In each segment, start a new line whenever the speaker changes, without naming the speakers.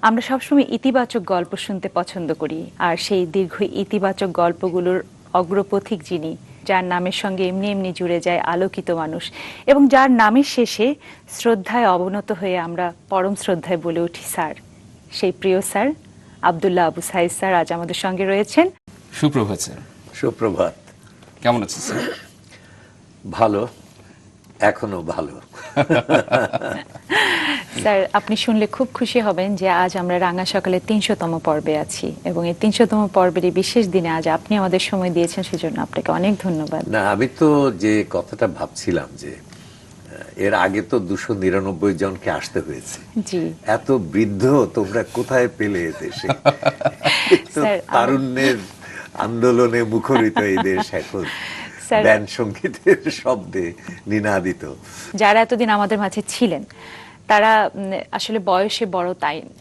আমরা সবসময় ইতিবাচক গল্প শুনতে পছন্দ করি, আর সেই দীর্ঘ ইতিবাচক গল্পগুলোর অগ্রপথিক যিনি, যার নামের সঙ্গে এমনি এমনি জুড়ে যায় আলোকিত মানুষ, এবং যার নামের শেষে শ্রদ্ধায় অবনত হয়ে আমরা পরম শ্রদ্ধায় বলে উঠি স্যার, সেই প্রিয় স্যার আব্দুল্লাহ আবু সাঈদ স্যার আজ আমাদের সঙ্গে রয়েছেন।
সুপ্রভাত স্যার।
সুপ্রভাত।
কেমন আছেন স্যার?
ভালো, এখনো ভালো।
স্যার, আপনি শুনলে খুব খুশি হবেন যে আজ আমরা রাঙা সকালে ৩০০তম পর্বে আছি, এবং এই ৩০০তম পর্বের এই বিশেষ দিনে আজ আপনি আমাদের সময় দিয়েছেন, সেজন্য আপনাকে অনেক ধন্যবাদ।
না, আমি তো যে কথাটা ভাবছিলাম যে এর আগে তো 299 জনকে আসতে হয়েছে।
জি,
এত বৃদ্ধ তোমরা কোথায় পেলে দেশে?
স্যার,
তারুণ্যের আন্দোলনে মুখরিত এই দেশ এখন,
স্যার,
ব্যান্ড সঙ্গীতের শব্দে নিনাদিত।
যারা এতদিন আমাদের মাঝে ছিলেন তারা আসলে বয়সে বড়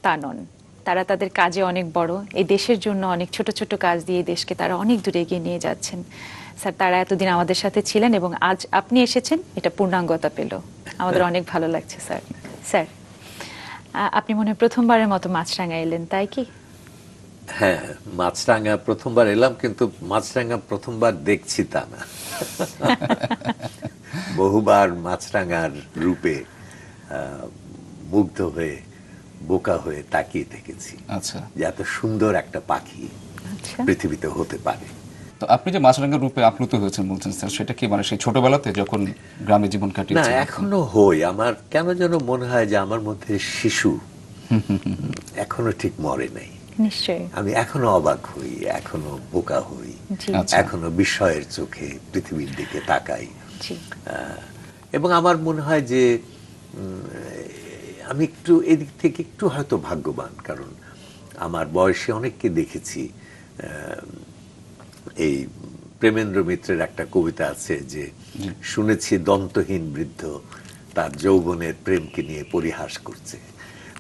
তা নন, তারা তাদের কাজে অনেক বড়, এই দেশের জন্য অনেক ছোট ছোট কাজ দিয়ে দেশকে তারা অনেক দূরে এগিয়ে নিয়ে যাচ্ছেন। স্যার, তারা এতদিন আমাদের সাথে ছিলেন এবং আজ আপনি এসেছেন, এটা পূর্ণাঙ্গতা পেল, আমাদের অনেক ভালো লাগছে স্যার। স্যার, আপনি মনে হয় প্রথমবারের মতো মাছরাঙা এলেন, তাই কি?
হ্যাঁ, মাছরাঙা প্রথমবার এলাম, কিন্তু মাছরাঙা প্রথমবার দেখছি তা না। বহুবার মাছরাঙার রূপে মুগ্ধ হয়ে, বোকা হয়ে তাকিয়ে থেকেছি।
আচ্ছা,
যে এত সুন্দর একটা পাখি
আচ্ছা,
পৃথিবীতে হতে পারে।
তো আপনি যে মাছরাঙার রূপে আপ্লুত হয়েছেন বলছেন স্যার, সেটা কি মানে সেই ছোটবেলাতে যখন গ্রামে জীবন
না,
কাটিয়েছেন?
এখনো হই। আমার কেন যেন মনে হয় যে আমার মধ্যে শিশু এখনো ঠিক মরে নাই।
নিশ্চয়ই।
আমি এখনো অবাক হই, এখনো বোকা হই,
জি,
আচ্ছা।
এখনো বিস্ময়ের চোখে পৃথিবীর দিকে তাকাই।
জি,
এবং আমার মনে হয় যে আমি একটু এদিক থেকে একটু হয়তো ভাগ্যবান, কারণ আমার বয়সে অনেককে দেখেছি। এই প্রেমেন্দ্র মিত্রের একটা কবিতা আছে যে, শুনেছি দন্তহীন বৃদ্ধ তার যৌবনের প্রেমকে নিয়ে পরিহাস করছে।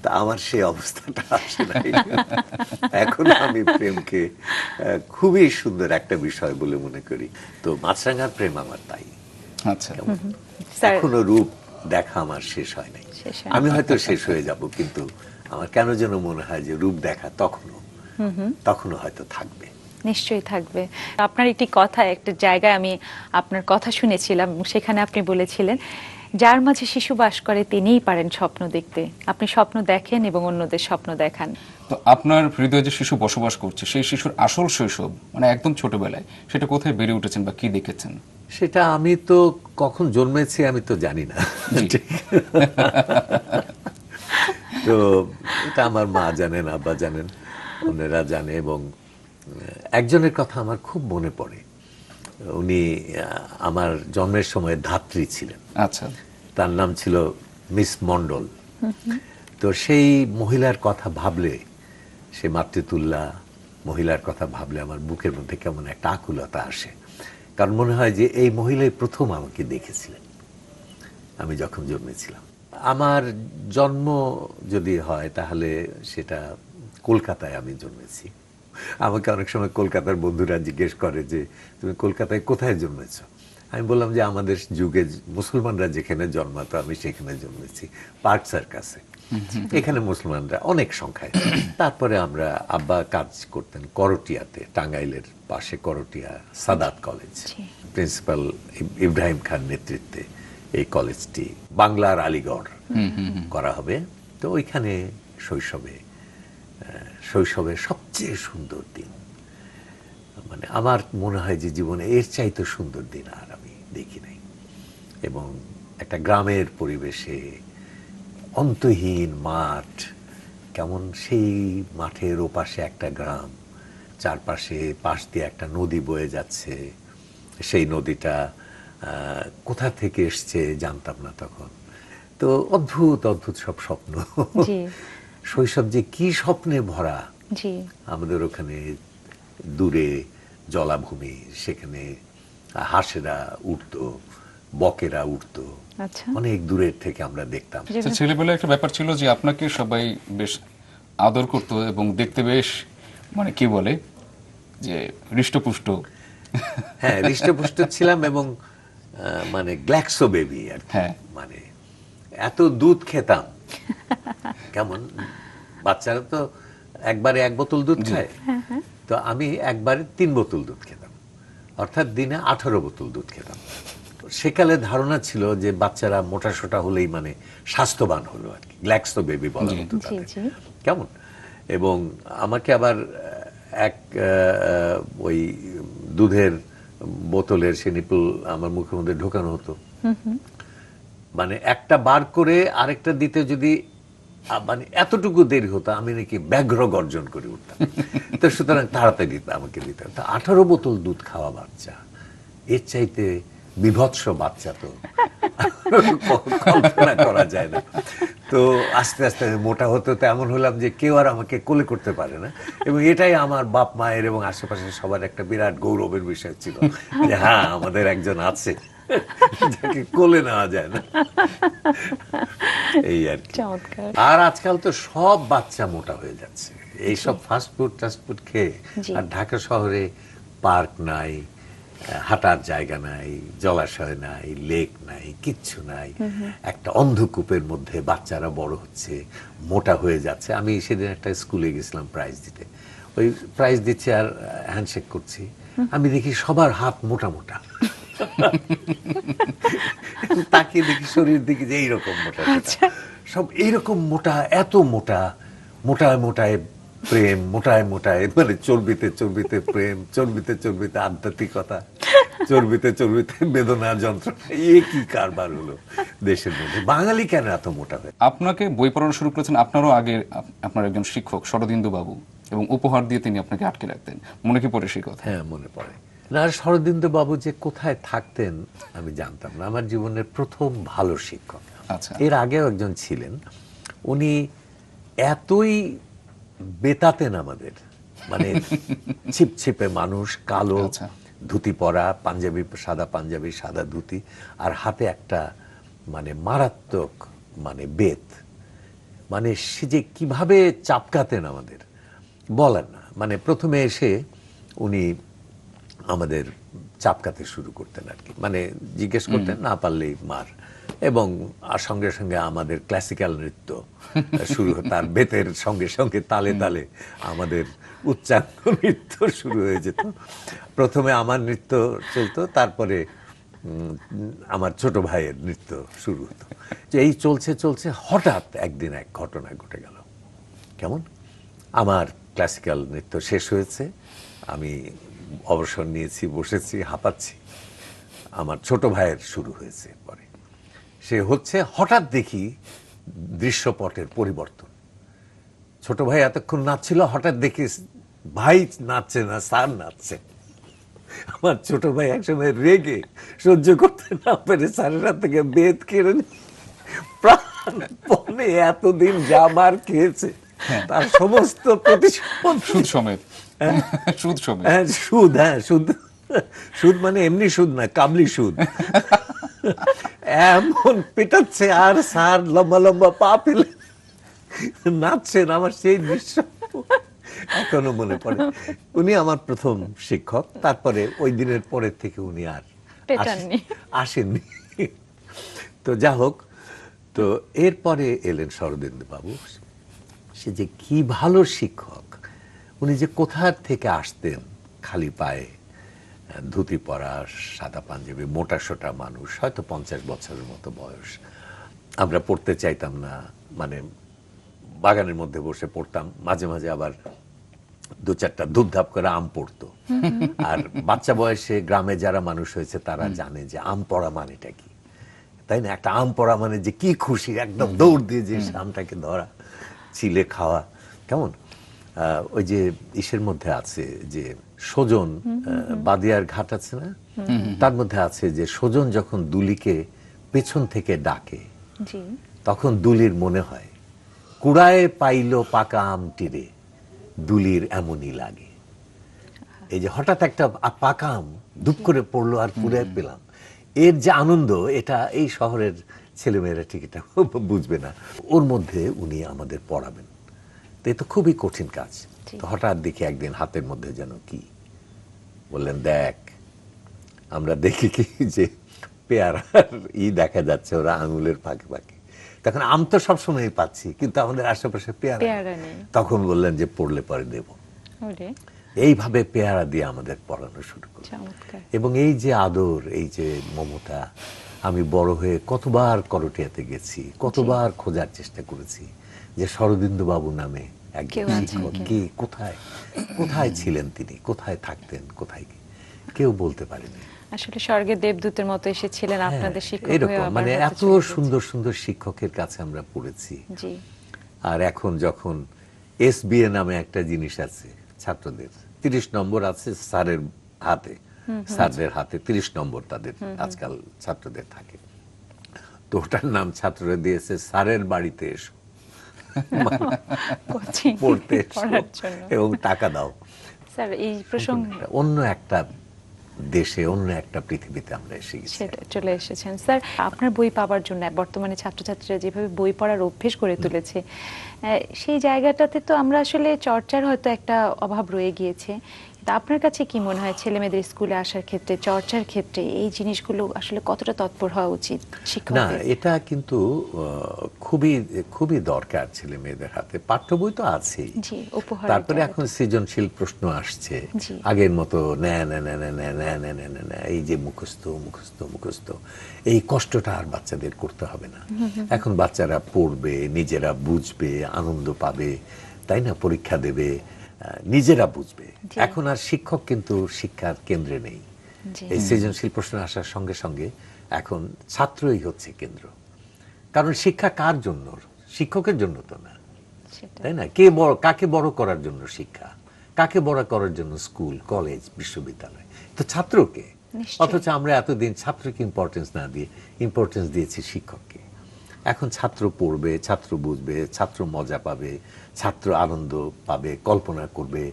তা আমার সেই অবস্থাটা আসে নাই। এখন আমি প্রেমকে খুবই সুন্দর একটা বিষয় বলে মনে করি। তো মাছরাঙার প্রেম আমার তাই।
আচ্ছা,
স্যার,
এখনো রূপ দেখা আমার শেষ হয় নাই।
শেষ হয়
আমি হয়তো শেষ হয়ে যাব, কিন্তু আমার কেন যেন মনে হয় যে রূপ দেখা তখনো হয়তো থাকবে।
নিশ্চয়ই থাকবে। আপনার একটি কথা, একটা জায়গায় আমি আপনার কথা শুনেছিলাম, সেখানে আপনি বলেছিলেন, যার মাঝে শিশু বাস করে তিনিই পারেন স্বপ্ন দেখতে। আপনি স্বপ্ন দেখেন এবং অন্যদের স্বপ্ন দেখান।
তো আপনার হৃদয়ে যে শিশু বসবাস করছে, সেই শিশুর আসল শৈশব মানে একদম ছোটবেলায়, সেটা কোথায় বেড়ে উঠেছেন বা কি দেখেছেন?
সেটা আমি তো কখন জন্মেছি আমি তো জানি না। তো এটা আমার মা জানেন, আব্বা জানেন, অন্যরা জানে। এবং একজনের কথা আমার খুব মনে পড়ে। উনি আমার জন্মের সময় ধাত্রী ছিলেন।
আচ্ছা,
তার নাম ছিল মিস মন্ডল। তো সেই মহিলার কথা ভাবলে, সে মাতৃতুল্যা মহিলার কথা ভাবলে আমার বুকের মধ্যে কেমন একটা আকুলতা আসে। কারণ মনে হয় যে এই মহিলাই প্রথম আমাকে দেখেছিলেন আমি যখন জন্মেছিলাম। আমার জন্ম যদি হয় তাহলে সেটা কলকাতায় আমি জন্মেছি। আমাকে অনেক সময় কলকাতার বন্ধুরা জিজ্ঞেস করে যে, তুমি কলকাতায় কোথায় জন্মেছ? আমি বললাম যে আমাদের যুগে মুসলমানরা যেখানে জন্মাতো আমি সেখানে জন্মেছি, পার্ক সার্কাসে। এখানে মুসলমানরা অনেক সংখ্যায়। তারপরে আমরা, আব্বা কাজ করতেন করটিয়াতে, টাঙ্গাইলের পাশে করটিয়া সাদাত কলেজ, প্রিন্সিপাল ইব্রাহিম খান নেতৃত্বে এই কলেজটি বাংলার আলিগড় করা হবে। তো ওইখানে শৈশবের সবচেয়ে সুন্দর দিন, মানে আমার মনে হয় যে জীবনে এর চাইতে সুন্দর দিন আর আমি দেখি নাই। এবং একটা গ্রামের পরিবেশে, অন্তহীন মাঠ, কেমন সেই মাঠের ওপাশে একটা গ্রাম, চারপাশে পাশ দিয়ে একটা নদী বয়ে যাচ্ছে। সেই নদীটা কোথা থেকে এসছে জানতাম না তখন। তো অদ্ভুত অদ্ভুত সব স্বপ্ন।
জি,
শৈশব যে কি স্বপ্নে ভরা।
জি,
আমাদের ওখানে দূরে জলাভূমি, সেখানে হাঁসেরা উঠতো, বকেরা উঠতো,
আচ্ছা,
অনেক দূরের থেকে আমরা দেখতাম।
আচ্ছা, ছেলেবেলায় একটা ব্যাপার ছিল যে আপনাকে সবাই বেশ আদর করতো এবং দেখতে বেশ মানে কি বলে যে হৃষ্টপুষ্ট।
হ্যাঁ, হৃষ্টপুষ্ট ছিলাম এবং মানে গ্ল্যাক্সো বেবি আর কি।
হ্যাঁ।
মানে এত দুধ খেতাম, কেমন বাচ্চারা তো একবারে 1 বোতল দুধ খায়, তো আমি একবারে 3 বোতল দুধ খেতাম, অর্থাৎ দিনে 18 বোতল দুধ খেতাম। সেকালে ধারণা ছিল যে বাচ্চারা মোটা সোটা হলেই মানে স্বাস্থ্যবান হলো আর কি, গ্ল্যাক্সো বেবি বলা হতো
জি,
তাদের।
জি।
কেমন, এবং আমাকে আবার এক ওই দুধের বোতলের সে নিপল আমার মুখের মধ্যে ঢোকানো হতো, মানে একটা বার করে আরেকটা দিতে যদি মানে এতটুকু দেরি হতো আমি নাকি ব্যগ্র গর্জন করে উঠতাম। তো সুতরাং তাড়াতাড়ি আমাকে দিতে হতো। 18 বোতল দুধ খাওয়া বাচ্চা, এর চাইতে বিভৎস বাচ্চা তো কল্পনা করা যায় না। তো আস্তে আস্তে আমি মোটা হতে হতে এমন হলাম যে কেউ আর আমাকে কোলে করতে পারে না, এবং এটাই আমার বাপ মায়ের এবং আশেপাশে সবার একটা বিরাট গৌরবের বিষয় ছিল যে হ্যাঁ আমাদের একজন আছে যাকে কোলে নেওয়া যায় না, এই আর কি।
চমৎকার।
আর আজকাল তো সব বাচ্চা মোটা হয়ে যাচ্ছে এইসব ফাস্টফুড টাস্টফুড খেয়ে।
জি।
আর ঢাকা শহরে পার্ক নাই, হাঁটার জায়গা নাই, জলাশয় নাই, লেক নাই, কিচ্ছু নাই। একটা অন্ধকূপের মধ্যে বাচ্চারা বড় হচ্ছে, মোটা হয়ে যাচ্ছে। আমি সেদিন একটা স্কুলে গেছিলাম প্রাইজ দিতে, ওই প্রাইজ দিচ্ছে আর হ্যান্ডশেক করছি, আমি দেখি সবার হাত মোটা মোটা, তাকিয়ে দেখি শরীর দিকে যে এইরকম মোটা মোটা, সব এইরকম মোটা, এত মোটা, মোটায় মোটায় প্রেম, মোটায় মোটায় মানে চর্বিতে চর্বিতে প্রেম, চর্বিতে চর্বিতে আধ্যাত্মিকতা, চর্বিতে চর্বিতে বেদনা যন্ত্রণা, এ কি কারবার হলো দেশের মধ্যে? বাঙালি কেন এত মোটা হয়?
আপনাকে বই পড়ানো শুরু করেছেন আপনারও আগে আপনার একজন শিক্ষক শরদিন্দু বাবু, এবং উপহার দিয়ে তিনি আপনাকে আটকে রাখতেন, মনে কি পড়ে সেই কথা?
হ্যাঁ, মনে পড়ে। না, শরদিন্দু বাবু যে কোথায় থাকতেন আমি জানতাম না। আমার জীবনের প্রথম ভালো শিক্ষক।
আচ্ছা।
এর আগেও একজন ছিলেন, উনি এতই বেতাতেন আমাদের, মানে ছিপছিপে মানুষ, কালো
আচ্ছা।
ধুতি পরা, পাঞ্জাবি, সাদা পাঞ্জাবি, সাদা ধুতি, আর হাতে একটা মানে মারাত্মক মানে বেত, মানে সে যে কিভাবে চাপকাতেন আমাদের বলেন না। মানে প্রথমে এসে উনি আমাদের চাপকাতে শুরু করতেন আর কি, মানে জিজ্ঞেস করতেন, না পারলেই মার, এবং আর সঙ্গে সঙ্গে আমাদের ক্লাসিক্যাল নৃত্য শুরু, তার বেতের সঙ্গে সঙ্গে তালে তালে আমাদের উচ্চাঙ্গ নৃত্য শুরু হয়ে যেত। প্রথমে আমার নৃত্য চলতো, তারপরে আমার ছোট ভাইয়ের নৃত্য শুরু হতো। যে এই চলছে চলছে হঠাৎ একদিন এক ঘটনা ঘটে গেল। কেমন, আমার ক্লাসিক্যাল নৃত্য শেষ হয়েছে, আমি অবসর নিয়েছি, বসেছি, হাঁপাচ্ছি, আমার ছোট ভাইয়ের শুরু হয়েছে। পরে সে হচ্ছে, হঠাৎ দেখি দৃশ্যপটের পরিবর্তন। ছোট ভাই এতক্ষণ নাচছিল, হঠাৎ দেখি ভাই নাচছে না, স্যার নাচছে। আমার ছোট ভাই একসময় রেগে সহ্য করতে না পেরে স্যারের হাত থেকে বেত কেড়ে প্রাণপণে এতদিন যা মার খেয়েছে তার সমস্ত প্রতিশোধ,
সুদ সমেত, সুদ সমেত।
হ্যাঁ সুদ, হ্যাঁ সুদ, সুদ মানে এমনি সুদ না, কাবলি সুদ। এমন পেটাচ্ছে, আর স্যার লম্বা লম্বা পা ফেলে নাচছেন। আমার সেই দৃশ্য এখনো মনে পড়ে। উনি আমার প্রথম শিক্ষক, তারপরে ওই দিনের পরের থেকে উনি আর
পেটাননি।
আসেননি। তো যা হোক, তো এরপরে এলেন শরদিন্দু বাবু। সে যে কি ভালো শিক্ষক, উনি যে কোথার থেকে আসতেন, খালি পায়ে, ধুতি পরা, সাদা পাঞ্জাবি, মোটা সোটা মানুষ, হয়তো 50 বছরের মতো বয়স। আমরা পড়তে চাইতাম না, মানে বাগানের মধ্যে বসে পড়তাম, মাঝে মাঝে আবার 2-4টা ধূপধাপ করে আম পড়তো। আর বাচ্চা বয়সে গ্রামে যারা মানুষ হয়েছে তারা জানে যে আম পড়া মানেটা কি, তাই না? একটা আম পড়া মানে যে কি খুশি, একদম দৌড় দিয়ে যে আমটাকে ধরা, ছিলে খাওয়া। কেমন, ওই যে ইসের মধ্যে আছে যে সজন, বাদিয়ার ঘাট আছে না, তার মধ্যে আছে যে সজন যখন দুলিকে পেছন থেকে ডাকে,
জি।
তখন দুলির মনে হয় কুড়ায় পাইল পাকা আমটি রে, দুলির এমনই লাগে। এই যে হঠাৎ একটা পাকা আম ধুপ করে পড়লো আর কুড়ায় পেলাম, এর যে আনন্দ, এটা এই শহরের ছেলেমেয়েরা ঠিক এটা বুঝবে না। ওর মধ্যে উনি আমাদের পড়াবেন, তো এ তো খুবই কঠিন কাজ। তো হঠাৎ দেখি একদিন হাতের মধ্যে যেন কি বললেন, দেখ, আমরা দেখি কি যে পেয়ারার দেখা যাচ্ছে ওরা আঙুলের ফাঁকে ফাঁকে, তখন আম তো সবসময় পাচ্ছি, কিন্তু আমাদের আশেপাশে পেয়ারা
পেয়ারা নেই।
তখন বললেন যে পড়লে পরে দেব।
ওরে,
এইভাবে পেয়ারা দিয়ে আমাদের পড়ানো শুরু করলো।
চমৎকার।
এবং এই যে আদর, এই যে মমতা, আমি বড় হয়ে কতবার করটিয়াতে গেছি, কতবার খোঁজার চেষ্টা করেছি যে শরদিন্দু বাবু নামে একজন
কেউ আছেন
শিক্ষক
কিনা।
কি, কোথায় কোথায় ছিলেন তিনি, কোথায় থাকতেন, কোথায় কি, কেউ বলতে পারেনি।
আসলে স্বর্গের দেবদূতের মতো এসেছিলেন আপনাদের শিক্ষক হয়ে,
এরকম
আবার
মানে
হয়তো
এত
চলে গেছেন।
সুন্দর সুন্দর শিক্ষকের কাছে আমরা পড়েছি।
জি,
আর এখন যখন এসবিএ নামে একটা জিনিস আছে ছাত্রদের, 30 নম্বর আছে স্যারের হাতে, স্যারদের হাতে 30 নম্বর তাদের আজকাল ছাত্রদের থাকে। তো ওটার নাম ছাত্ররা দিয়েছে স্যারের বাড়িতে এসো,
কোচিং
পড়তে এসো
পড়ার জন্য।
এবং টাকা দাও।
স্যার এই প্রসঙ্গ
অন্য একটা দেশে, অন্য একটা পৃথিবীতে আমরা এসে গেছি।
সেটা চলে এসেছেন। স্যার আপনার বই পাওয়ার জন্য বর্তমানে ছাত্রছাত্রীরা যেভাবে বই পড়ার অভ্যেস করে তুলেছে, সেই জায়গাটাতে তো আমরা আসলে চর্চার হয়তো একটা অভাব রয়ে গিয়েছে। তা আপনার কাছে কি মনে হয় ছেলেমেয়েদের স্কুলে আসার ক্ষেত্রে, চর্চার ক্ষেত্রে এই জিনিসগুলো আসলে কতটা তৎপর হওয়া উচিত
না,
শিক্ষকদের?
এটা কিন্তু খুবই খুবই দরকার ছেলে মেয়েদের হাতে। পাঠ্য বই তো আছেই,
জি, উপহার
তারপরে এখন সৃজনশীল প্রশ্ন আসছে।
জি।
আগের মতো ন্যা ন্যা ন্যা ন্যা ন্যা ন্যা ন্যা ন্যা ন্যা ন্যা, এই যে মুখস্থ মুখস্থ মুখস্থ, এই কষ্টটা আর বাচ্চাদের করতে হবে না। এখন বাচ্চারা পড়বে, নিজেরা বুঝবে, আনন্দ পাবে, তাই না, পরীক্ষা দেবে, নিজেরা বুঝবে।
জি।
এখন আর শিক্ষক কিন্তু শিক্ষার কেন্দ্রে নেই।
জি।
এই সৃজনশীল প্রশ্ন আসার সঙ্গে সঙ্গে এখন ছাত্রই হচ্ছে কেন্দ্র। কারণ শিক্ষা কার জন্য? শিক্ষকের জন্য তো না,
সেটা
তাই না? কে বড়, কাকে বড় করার জন্য শিক্ষা, কাকে বড় করার জন্য স্কুল, কলেজ, বিশ্ববিদ্যালয়? তো ছাত্রকে।
নিশ্চয়ই।
অথচ আমরা এতদিন ছাত্রকে ইম্পর্টেন্স না দিয়ে ইম্পর্টেন্স দিয়েছি শিক্ষককে। এখন ছাত্র পড়বে, ছাত্র বুঝবে, ছাত্র মজা পাবে, ছাত্র আনন্দ পাবে, কল্পনা করবে,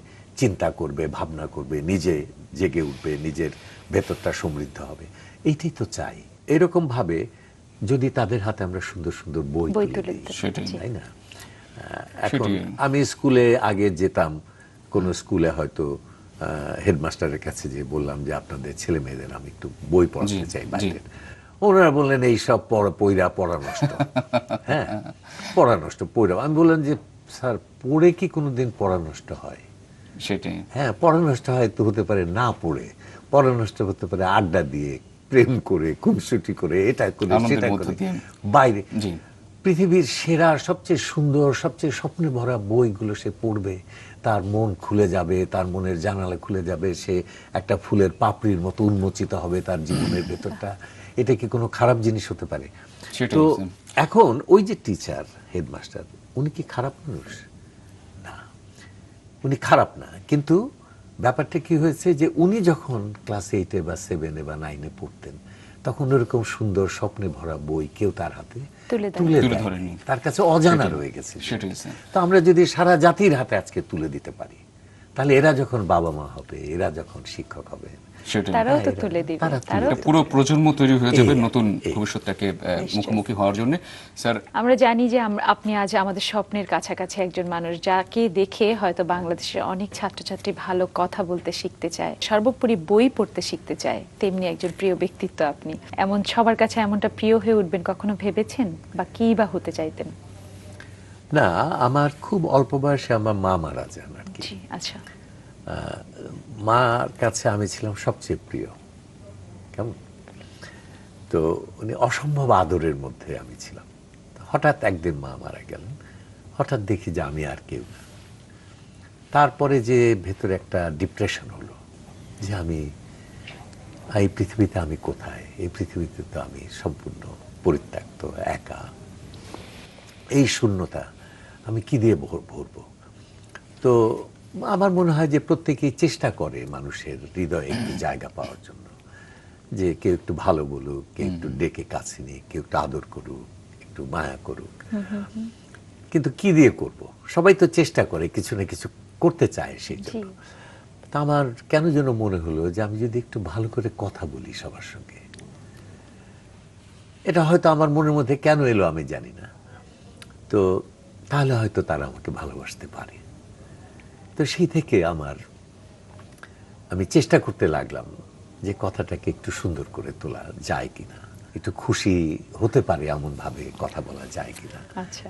চিন্তা করবে, ভাবনা করবে, নিজে জেগে উঠবে, নিজের ভেতরটা সমৃদ্ধ হবে। এইটাই তো চাই। এরকম ভাবে যদি তাদের হাতে আমরা সুন্দর সুন্দর বই
বই
তুলে
তুলে
দিই,
দিতে
সেটাই।
জি।
তাই না? এখন
সেটাই।
আমি স্কুলে আগে যেতাম, কোন স্কুলে হয়তো হেডমাস্টারের কাছে যে বললাম যে আপনাদের ছেলে মেয়েদের আমি একটু বই পড়াতে
জি,
চাই
জি।
বাইরে। ওনারা বললেন এই সব পড়া নষ্ট। হ্যাঁ, পড়া নষ্ট, পড়া। আমি বললাম যে স্যার, পড়ে কি কোনোদিন পড়া নষ্ট হয়?
সেটাই।
হ্যাঁ, পড়া নষ্ট হয় তো হতে পারে না পড়ে, পড়া নষ্ট হতে পারে আড্ডা দিয়ে, প্রেম করে, খুনসুটি করে, এটা করে,
আনন্দের
সেটা
মধ্য
করে,
দিয়ে।
বাইরে।
জি।
পৃথিবীর সেরা, সবচেয়ে সুন্দর, সবচেয়ে স্বপ্নে ভরা বইগুলো সে পড়বে, তার মন খুলে যাবে, তার মনের জানালা খুলে যাবে, সে একটা ফুলের পাপড়ির মতো উন্মোচিত হবে তার জীবনের ভেতরটা। এটা কি কোনো খারাপ জিনিস হতে পারে?
সেটাই,
তো
স্যার।
এখন ওই যে টিচার, হেডমাস্টার, উনি কি খারাপ মানুষ? না, উনি খারাপ না। কিন্তু ব্যাপারটা কি হয়েছে যে উনি যখন ক্লাস 8-এ বা 7-এ বা 9-এ পড়তেন, তখন ওরকম সুন্দর স্বপ্নে ভরা বই কেউ তার হাতে
তুলে দেয়।
তুলে
তুলে
দেয়নি।
ধরেনি।
তার কাছে অজানা
সেটাই।
রয়ে গেছে।
সেটাই, স্যার।
তো আমরা যদি সারা জাতির হাতে আজকে তুলে দিতে পারি, তাহলে এরা যখন বাবা মা হবে, এরা যখন শিক্ষক হবে,
সেটাই।
তারাও তো
এরা-
তুলে দিবে,
তারা তুলে
তারাও
একটা পুরো প্রজন্ম তৈরি হয়ে যাবে
এই,
নতুন
এই।
ভবিষ্যৎটাকে
নিশ্চয়ই।
মুখোমুখি হওয়ার জন্য। স্যার,
আমরা জানি যে আপনি আজ আমাদের স্বপ্নের কাছাকাছি একজন মানুষ, যাকে দেখে হয়তো বাংলাদেশের অনেক ছাত্রছাত্রী ভালো কথা বলতে শিখতে চায়, সর্বোপরি বই পড়তে শিখতে চায়, তেমনি একজন প্রিয় ব্যক্তিত্ব আপনি। এমন সবার কাছে এমনটা প্রিয় হয়ে উঠবেন কখনো ভেবেছেন, বা কি বা হতে চাইতেন?
না, আমার খুব অল্প বয়সে আমার মা মারা যান আর কি।
জি, আচ্ছা।
মার কাছে আমি ছিলাম সবচেয়ে প্রিয়। কেমন? তো উনি অসম্ভব আদরের মধ্যে আমি ছিলাম। তো হঠাৎ একদিন মা মারা গেলেন, হঠাৎ দেখি যে আমি আর কেউ না। তারপরে যে ভেতরে একটা ডিপ্রেশন হলো যে আমি এই পৃথিবীতে আমি কোথায়, এই পৃথিবীতে তো আমি সম্পূর্ণ পরিত্যক্ত, একা। এই শূন্যতা আমি কি দিয়ে ভরবো? তো আমার মনে হয় যে প্রত্যেকেই চেষ্টা করে মানুষের হৃদয়ে একটু জায়গা পাওয়ার জন্য, যে কেউ একটু ভালো বলুক, কেউ একটু ডেকে কাছে নিক, কেউ একটু আদর করুক, একটু মায়া করুক। কিন্তু কি দিয়ে করব? সবাই তো চেষ্টা করে, কিছু না কিছু করতে চায় সেই জন্য। তা আমার কেন যেন মনে হলো যে আমি যদি একটু ভালো করে কথা বলি সবার সঙ্গে, এটা হয়তো আমার মনের মধ্যে কেন এলো আমি জানি না, তো তাহলে হয়তো তারা আমাকে ভালোবাসতে পারে। তো সেই থেকে আমি চেষ্টা করতে লাগলাম যে কথাটাকে একটু সুন্দর করে তোলা যায় কিনা। একটু খুশি হতে পারে এমন ভাবে কথা বলা যায় কিনা।
আচ্ছা,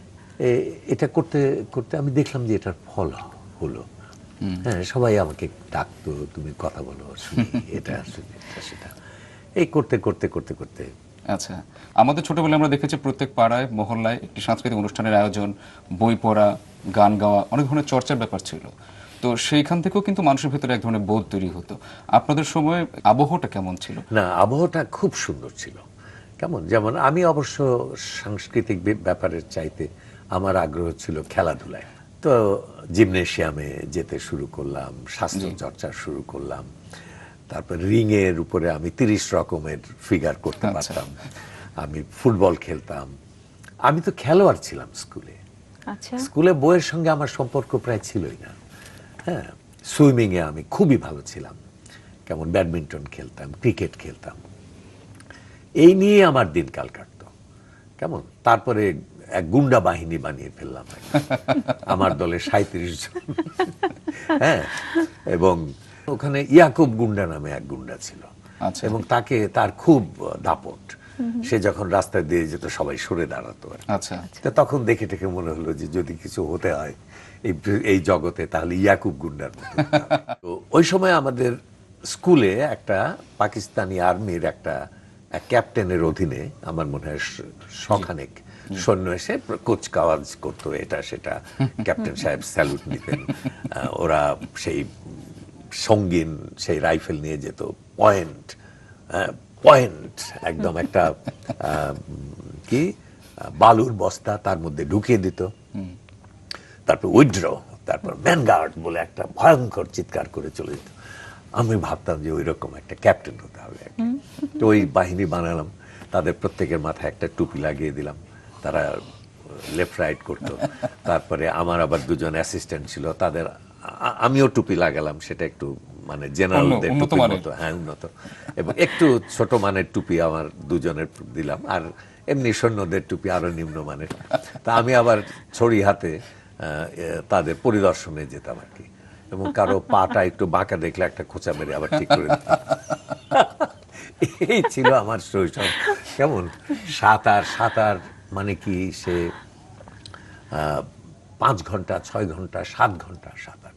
এটা করতে করতে আমি দেখলাম যে এটার ফল হলো। হ্যাঁ, সবাই আমাকে ডাকতো, তুমি কথা বলো, শুনি, এটা শুনি, এটা সেটা, এই করতে করতে করতে করতে।
আচ্ছা, আমাদের ছোটবেলায় আমরা দেখেছি প্রত্যেক পাড়ায় মহল্লায় একটি সাংস্কৃতিক অনুষ্ঠানের আয়োজন, বই পড়া, গান গাওয়া, অনেক ধরনের চর্চার ব্যাপার ছিল। তো সেইখান থেকেও কিন্তু মানুষের ভেতরে এক ধরনের বোধ তৈরি হতো। আপনাদের সময় আবহাওয়াটা কেমন ছিল?
না, আবহাওয়াটা খুব সুন্দর ছিল। কেমন, যেমন আমি অবশ্য সাংস্কৃতিক ব্যাপারের চাইতে আমার আগ্রহ ছিল খেলাধুলায়। তো জিমনেশিয়ামে যেতে শুরু করলাম, স্বাস্থ্য চর্চা শুরু করলাম। তারপর রিং এর উপরে আমি 30 রকমের ফিগার করতে পারতাম। আমি ফুটবল খেলতাম। আমি তো খেলোয়াড় ছিলাম স্কুলে।
আচ্ছা,
স্কুলে বইয়ের সঙ্গে আমার সম্পর্ক প্রায় ছিলই না। হ্যাঁ, সুইমিং এ আমি খুবই ভালো ছিলাম। কেমন ব্যাডমিন্টন খেলতাম, ক্রিকেট খেলতাম, এই নিয়ে আমার দিনকাল কাটতো। কেমন, তারপরে এক গুন্ডা বাহিনী বানিয়ে ফেললাম আমার দলে 37 জন। হ্যাঁ, এবং ওখানে ইয়াকুব গুন্ডা নামে এক গুন্ডা ছিল।
আচ্ছা।
এবং তার খুব দাপট। সে যখন রাস্তায় দিয়ে যেত সবাই সরে দাঁড়াতো।
আচ্ছা,
তো তখন দেখে টেকে মনে হলো যে যদি কিছু হতে হয় এই জগতে, তাহলে ইয়াকুব গুন্ডার মতো। তো ওই সময় আমাদের স্কুলে একটা পাকিস্তানি আর্মির একটা ক্যাপ্টেনের অধীনে আমার মনে হয় শখানেক সৈন্য এসে কুচকাওয়াজ করতো, এটা সেটা, ক্যাপ্টেন সাহেব স্যালুট নিতেন। ওরা সেই সঙ্গীন, সেই রাইফেল নিয়ে যেত, পয়েন্ট পয়েন্ট একদম একটা কি বালুর বস্তা তার মধ্যে ঢুকিয়ে দিত। তারপর উইথড্র, তারপর ম্যানগার্ড বলে একটা ভয়ঙ্কর চিৎকার করে চলে যেত। আমি ভাবতাম যে ওই রকম একটা ক্যাপ্টেন হতে হবে। তো ওই বাহিনী বানালাম, তাদের প্রত্যেকের মাথায় একটা টুপি লাগিয়ে দিলাম, তারা লেফট রাইট করতো। তারপরে আমার আবার দুজন অ্যাসিস্ট্যান্ট ছিল, তাদের আমিও টুপি লাগালাম, সেটা একটু মানে জেনারেলদের টুপির মতো, হ্যাঁ উন্নত, এবং একটু ছোট মানের টুপি আমার দুজনের দিলাম, আর এমনি সৈন্যদের টুপি আরো নিম্নমানের। তা আমি আবার ছড়ি হাতে তাদের পরিদর্শনে যেতাম আর কি, এবং কারো পাটা একটু বাঁকা দেখলে একটা খোঁচা মেরে আবার ঠিক করে দিতাম। এই ছিল আমার শৈশব। কেমন, সাঁতার মানে কি, সে 5 ঘন্টা 6 ঘন্টা 7 ঘন্টা সাঁতার,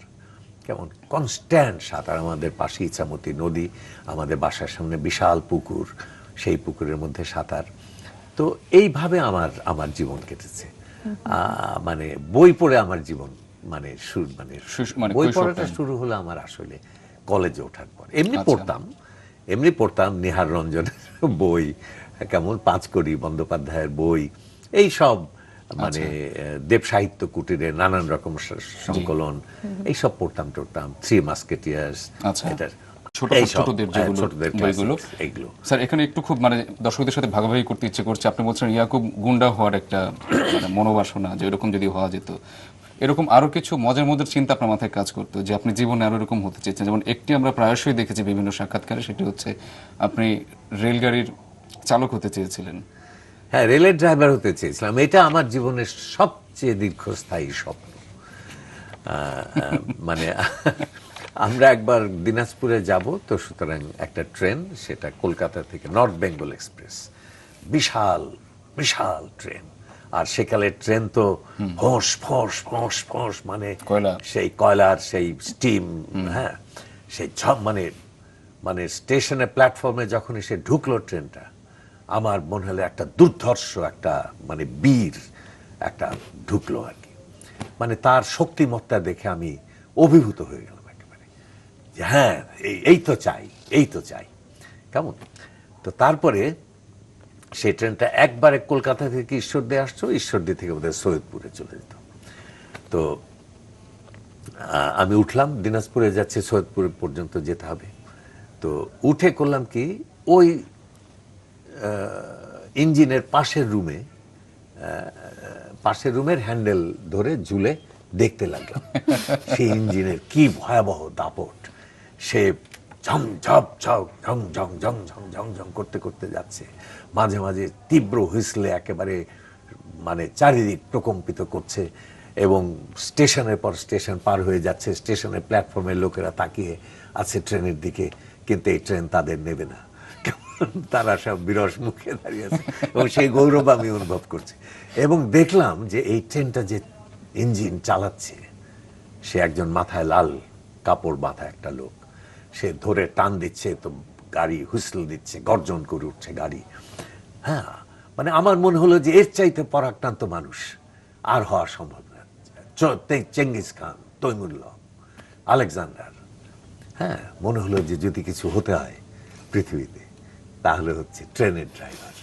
কেমন কনস্ট্যান্ট সাঁতার। আমাদের পাশে ইছামতি নদী, আমাদের বাসার সামনে বিশাল পুকুর, সেই পুকুরের মধ্যে সাঁতার। তো এইভাবে আমার জীবন কেটেছে। মানে বই পড়ে আমার জীবন মানে বই পড়াটা শুরু হলো আমার আসলে কলেজে ওঠার পর। এমনি পড়তাম নিহার রঞ্জনের বই, কেমন পাঁচকড়ি বন্দ্যোপাধ্যায়ের বই, এই সব মানে দেব সাহিত্য কুটিরে নানান রকম সংকলন, এইসব পড়তাম টড়তাম, 3 মাস্কেটিয়ার্স, এটা
ছোটদের বইগুলো। স্যার, এখানে একটু খুব মানে দর্শকদের সাথে ভাগাভাগি করতে ইচ্ছে করছে। আপনি বলছেন ইয়াকুব গুন্ডা হওয়ার একটা মানে মনোবাসনা, যে এরকম যদি হওয়া যেত, এরকম আরো কিছু মজার মজার চিন্তা আপনার মাথায় কাজ করতো যে আপনি জীবনে আরো এরকম হতে চেয়েছেন। যেমন একটি আমরা প্রায়শই দেখেছি বিভিন্ন সাক্ষাৎকারে, সেটি হচ্ছে আপনি রেলগাড়ির চালক হতে চেয়েছিলেন।
হ্যাঁ, রেলের ড্রাইভার হতে চেয়েছিলাম। এটা আমার জীবনের সবচেয়ে দীর্ঘস্থায়ী স্বপ্ন। মানে আমরা একবার দিনাজপুরে যাব, তো সুতরাং একটা ট্রেন, সেটা কলকাতা থেকে নর্থ বেঙ্গল এক্সপ্রেস, বিশাল বিশাল ট্রেন। আর সেকালের ট্রেন তো ফস ফস ফস ফস, মানে সেই কয়লার সেই স্টিম, হ্যাঁ, সেই মানে স্টেশনে প্ল্যাটফর্মে যখন এসে ঢুকলো ট্রেনটা, আমার মনে হলো একটা দুর্ধর্ষ একটা মানে বীর একটা ঢুকলো আর কি। মানে তার শক্তিমত্তা দেখে আমি অভিভূত হয়ে গেলাম একেবারে, যে হ্যাঁ এই তো চাই কেমন। তো তারপরে সেই ট্রেনটা একবারে কলকাতা থেকে ঈশ্বরদী আসতো, ঈশ্বরদী থেকে বোধহয় সৈয়দপুরে চলে যেত। তো আমি উঠলাম, দিনাজপুরে যাচ্ছে, সৈয়দপুর পর্যন্ত যেতে হবে। তো উঠে করলাম কি, ওই ইঞ্জিনের পাশের রুমের হ্যান্ডেল ধরে ঝুলে দেখতে লাগলাম সেই ইঞ্জিনের কি ভয়াবহ দাপট। সে ঝমঝপ ঝং ঝং ঝং ঝং ঝং ঝং ঝং করতে করতে যাচ্ছে, মাঝে মাঝে তীব্র হুইসলে একেবারে মানে চারিদিক প্রকম্পিত করছে, এবং স্টেশনের পর স্টেশন পার হয়ে যাচ্ছে। স্টেশনের প্ল্যাটফর্মের লোকেরা তাকিয়ে আছে ট্রেনের দিকে, কিন্তু এই ট্রেন তাদের নেবে না। তারা সব বিরস মুখে দাঁড়িয়ে আছে এবং সেই গৌরব আমি অনুভব করছি। এবং দেখলাম যে এই ট্রেনটা যে ইঞ্জিন চালাচ্ছে সে একজন মাথায় লাল কাপড় বাঁধা একটা লোক, সে ধরে টান দিচ্ছে, তো গাড়ি হুইসল দিচ্ছে, গর্জন করে উঠছে গাড়ি। হ্যাঁ, মানে আমার মনে হলো যে এর চাইতে পরাক্রান্ত মানুষ আর হওয়া সম্ভব না। Genghis Khan, Timur Lang, Alexander. হ্যাঁ, মনে হলো যে যদি কিছু হতে হয় পৃথিবীতে তাহলে হচ্ছে ট্রেনের ড্রাইভার।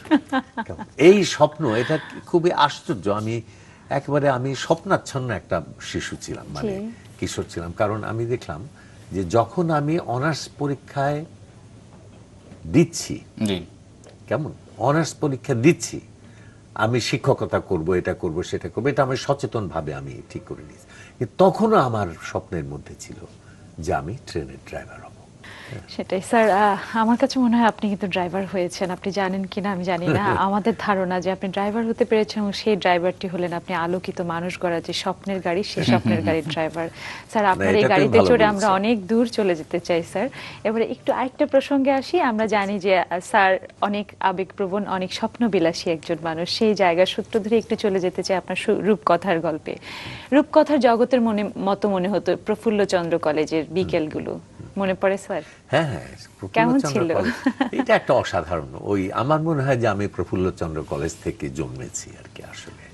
এই স্বপ্ন, এটা খুবই আশ্চর্য। আমি স্বপ্নাচ্ছন্ন একটা শিশু ছিলাম, মানে কিশোর ছিলাম। কারণ আমি দেখলাম যে যখন আমি অনার্স পরীক্ষায় দিচ্ছি, কেমন অনার্স পরীক্ষা দিচ্ছি, আমি শিক্ষকতা করব, এটা করব, সেটা করব, এটা আমি সচেতন ভাবে আমি ঠিক করে নিয়েছি। কিন্তু তখনও আমার স্বপ্নের মধ্যে ছিল যে আমি ট্রেনের ড্রাইভার হব।
সেটাই স্যার, আমার কাছে মনে হয় আপনি কিন্তু ড্রাইভার হয়েছেন। আপনি জানেন কিনা আমি জানি না, আমাদের ধারণা যে আপনি ড্রাইভার হতে পেরেছেন এবং সেই ড্রাইভারটি হলেন আপনি আলোকিত মানুষ গড়া যে স্বপ্নের গাড়ি, সেই স্বপ্নের গাড়ির ড্রাইভার। স্যার, আপনার এই গাড়িতে চড়ে আমরা অনেক দূর চলে যেতে চাই স্যার। এবারে একটু আরেকটা প্রসঙ্গে আসি। আমরা জানি যে স্যার অনেক আবেগপ্রবণ, অনেক স্বপ্নবিলাসী একজন মানুষ। সেই জায়গার সূত্র ধরে একটু চলে যেতে চাই আপনার রূপকথার গল্পে। রূপকথার জগতের মনে হতো প্রফুল্লচন্দ্র কলেজের বিকেলগুলো, মনে পড়ে স্যার?
হ্যাঁ হ্যাঁ,
কেমন ছিল?
এটা একটা অসাধারণ। আমার মনে হয় যে আমি প্রফুল্লচন্দ্র কলেজ থেকে জন্মেছি আর কি। আসলে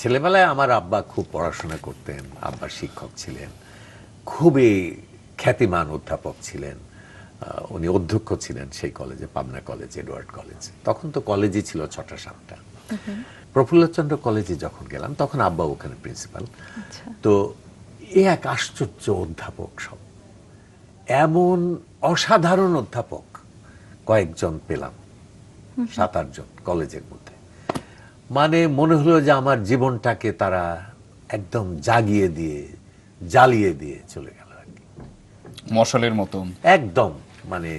ছেলেবেলায় আমার আব্বা খুব পড়াশোনা করতেন, আব্বা শিক্ষক ছিলেন, খুবই খ্যাতিমান অধ্যাপক ছিলেন। উনি অধ্যক্ষ ছিলেন সেই কলেজে, পাবনা কলেজ, এডওয়ার্ড কলেজ। তখন তো কলেজই ছিল 6টা-7টা। প্রফুল্লচন্দ্র কলেজে যখন গেলাম তখন আব্বা ওখানে প্রিন্সিপাল। তো এক আশ্চর্য অধ্যাপক, সব এমন অসাধারণ অধ্যাপক কয়েকজন পেলাম, 7-8 জন কলেজের মধ্যে। মানে মনে হলো যে আমার জীবনটাকে তারা একদম জাগিয়ে দিয়ে, জ্বালিয়ে দিয়ে চলে গেল আর কি,
মশালের মতো
একদম। মানে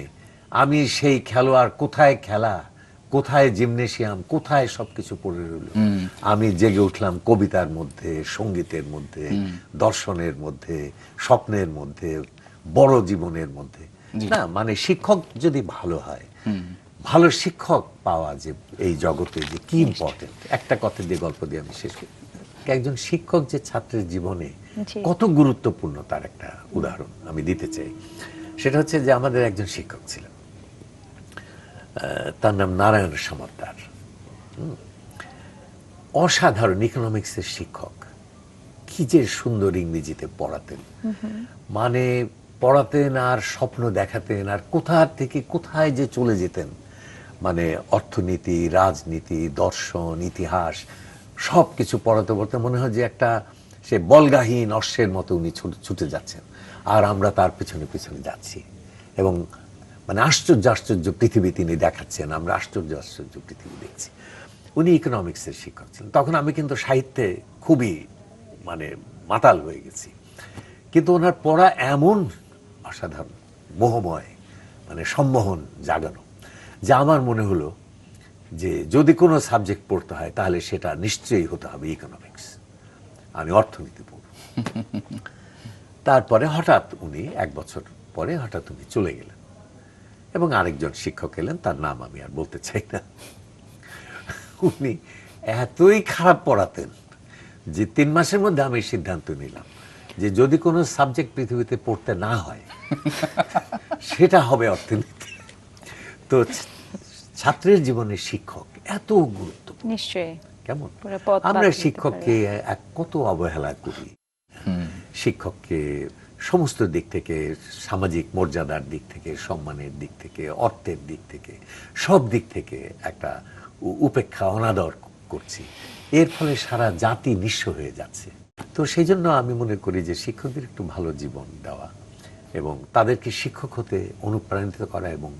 আমি সেই খেলোয়াড়, কোথায় খেলা, কোথায় জিমনেশিয়াম, কোথায় সবকিছু পড়ে রইল। আমি জেগে উঠলাম কবিতার মধ্যে, সঙ্গীতের মধ্যে, দর্শনের মধ্যে, স্বপ্নের মধ্যে, বড় জীবনের মধ্যে। না মানে শিক্ষক যদি ভালো হয়, ভালো শিক্ষক পাওয়া যে এই জগতে যে কি ইম্পর্টেন্ট। একটা কথা দিয়ে, গল্প দিয়ে আমি শেষ করি। একজন শিক্ষক যে ছাত্রের জীবনে কত গুরুত্বপূর্ণ তার একটা উদাহরণ আমি দিতে চাই। সেটা হচ্ছে যে আমাদের একজন শিক্ষক ছিলেন, তার নাম নারায়ণ সমাদ্দার। অসাধারণ ইকোনমিক্সের শিক্ষক। কি যে সুন্দর ইংরেজিতে পড়াতেন, মানে পড়াতেন আর স্বপ্ন দেখাতেন, আর কোথা থেকে কোথায় যে চলে যেতেন। মানে অর্থনীতি, রাজনীতি, দর্শন, ইতিহাস সবকিছু পড়াতে পড়তে মনে হয় যে একটা সে বলগাহীন অশ্বের মতো উনি ছুটে যাচ্ছেন, আর আমরা তার পিছনে পিছনে যাচ্ছি। এবং মানে আশ্চর্য আশ্চর্য পৃথিবী তিনি দেখাচ্ছেন, আমরা আশ্চর্য আশ্চর্য পৃথিবী দেখছি। উনি ইকোনমিক্সের শিক্ষক ছিলেন। তখন আমি কিন্তু সাহিত্যে খুবই মানে মাতাল হয়ে গেছি, কিন্তু ওনার পড়া এমন অসাধারণ, মোহময়, মানে সম্মোহন জাগানো, যে আমার মনে হলো যে যদি কোনো সাবজেক্ট পড়তে হয় তাহলে সেটা নিশ্চয়ই হতে হবে ইকোনমিক্স, আমি অর্থনীতি পড়ব। তারপরে হঠাৎ উনি 1 বছর পরে হঠাৎ উনি চলে গেলেন এবং আরেকজন শিক্ষক এলেন, তার নাম আমি আর বলতে চাই না। উনি এতই খারাপ পড়াতেন যে 3 মাসের মধ্যে আমি সিদ্ধান্ত নিলাম যে যদি কোনো সাবজেক্ট পৃথিবীতে পড়তে না হয় সেটা হবে অর্থনীতি। তো ছাত্রের জীবনে শিক্ষক এত গুরুত্বপূর্ণ।
নিশ্চয়ই।
কেমন আমরা শিক্ষককে কত অবহেলা করি। শিক্ষককে সমস্ত দিক থেকে, সামাজিক মর্যাদার দিক থেকে, সম্মানের দিক থেকে, অর্থের দিক থেকে, সব দিক থেকে একটা উপেক্ষা, অনাদর করছি। এর ফলে সারা জাতি নিঃস্ব হয়ে যাচ্ছে। তো সেই জন্য আমি মনে করি যে শিক্ষকদের একটু ভালো জীবন দেওয়া এবং তাদেরকে শিক্ষক হতে অনুপ্রাণিত করা এবং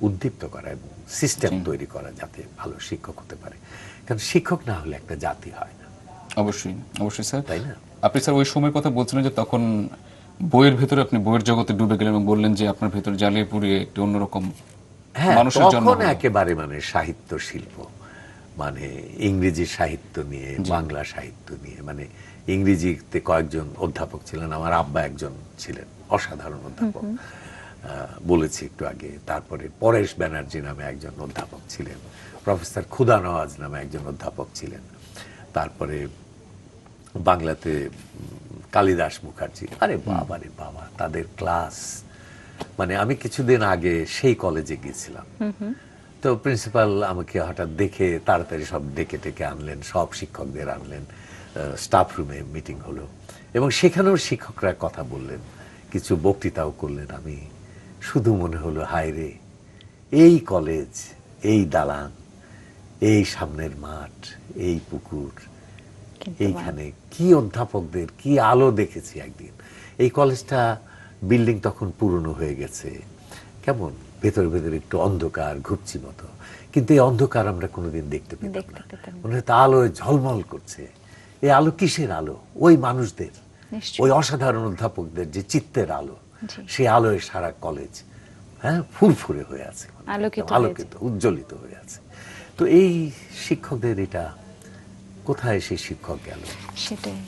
উদ্দীপ্ত করা এবং সিস্টেম তৈরি করা যাতে ভালো শিক্ষক হতে পারে। কারণ শিক্ষক না হলে একটা জাতি হয় না।
অবশ্যই অবশ্যই স্যার,
তাই না?
আপনি স্যার ওই সময়ের কথা বলছিলেন যে তখন বইয়ের ভেতরে আপনি বইয়ের জগতে ডুবে গেলেন এবং বললেন যে আপনার ভেতরে জ্বালিয়ে পুড়িয়ে একটি অন্যরকম মানুষের জন্ম হলো।
তখন একেবারে মানে সাহিত্য শিল্প, মানে ইংরেজি সাহিত্য নিয়ে, বাংলা সাহিত্য নিয়ে, মানে ইংরেজিতে কয়েকজন অধ্যাপক ছিলেন, আমার আব্বা একজন ছিলেন অসাধারণ অধ্যাপক। বলেছি একটু আগে। তারপরে পরেশ ব্যানার্জি নামে একজন অধ্যাপক ছিলেন, প্রফেসর খুদা নওয়াজ নামে একজন অধ্যাপক ছিলেন, তারপরে বাংলাতে কালিদাস মুখার্জি। আরে বাবা রে বাবা, তাদের ক্লাস, মানে আমি কিছুদিন আগে সেই কলেজে গিয়েছিলাম, তো প্রিন্সিপাল আমাকে হঠাৎ দেখে তাড়াতাড়ি সব ডেকে টেকে আনলেন, সব শিক্ষকদের আনলেন, স্টাফ রুমে মিটিং হলো এবং সেখানেও শিক্ষকরা কথা বললেন, কিছু বক্তৃতাও করলেন। আমি শুধু মনে হলো, হায় রে, এই কলেজ, এই দালান, এই সামনের মাঠ, এই পুকুর, এইখানে কি অধ্যাপকদের কি আলো দেখেছি একদিন। এই কলেজটা বিল্ডিং তখন পুরনো হয়ে গেছে, কেমন ভেতর ভেতর একটু অন্ধকার ঘুরছি মতো, কিন্তু এই অন্ধকার আমরা কোনোদিন দেখতে পেতাম না। মনে হয় তা আলোয় ঝলমল করছে। এই আলো কিসের আলো? ওই মানুষদের, ওই অসাধারণ অধ্যাপকদের যে চিত্তের আলো, সেই আলোয় সারা কলেজ ফুরফুরে হয়ে আছে, আলোকিত উজ্জ্বলিত হয়ে আছে। তো এই শিক্ষকদের এটা কোথায়, সেই শিক্ষক গেল?
সেটাই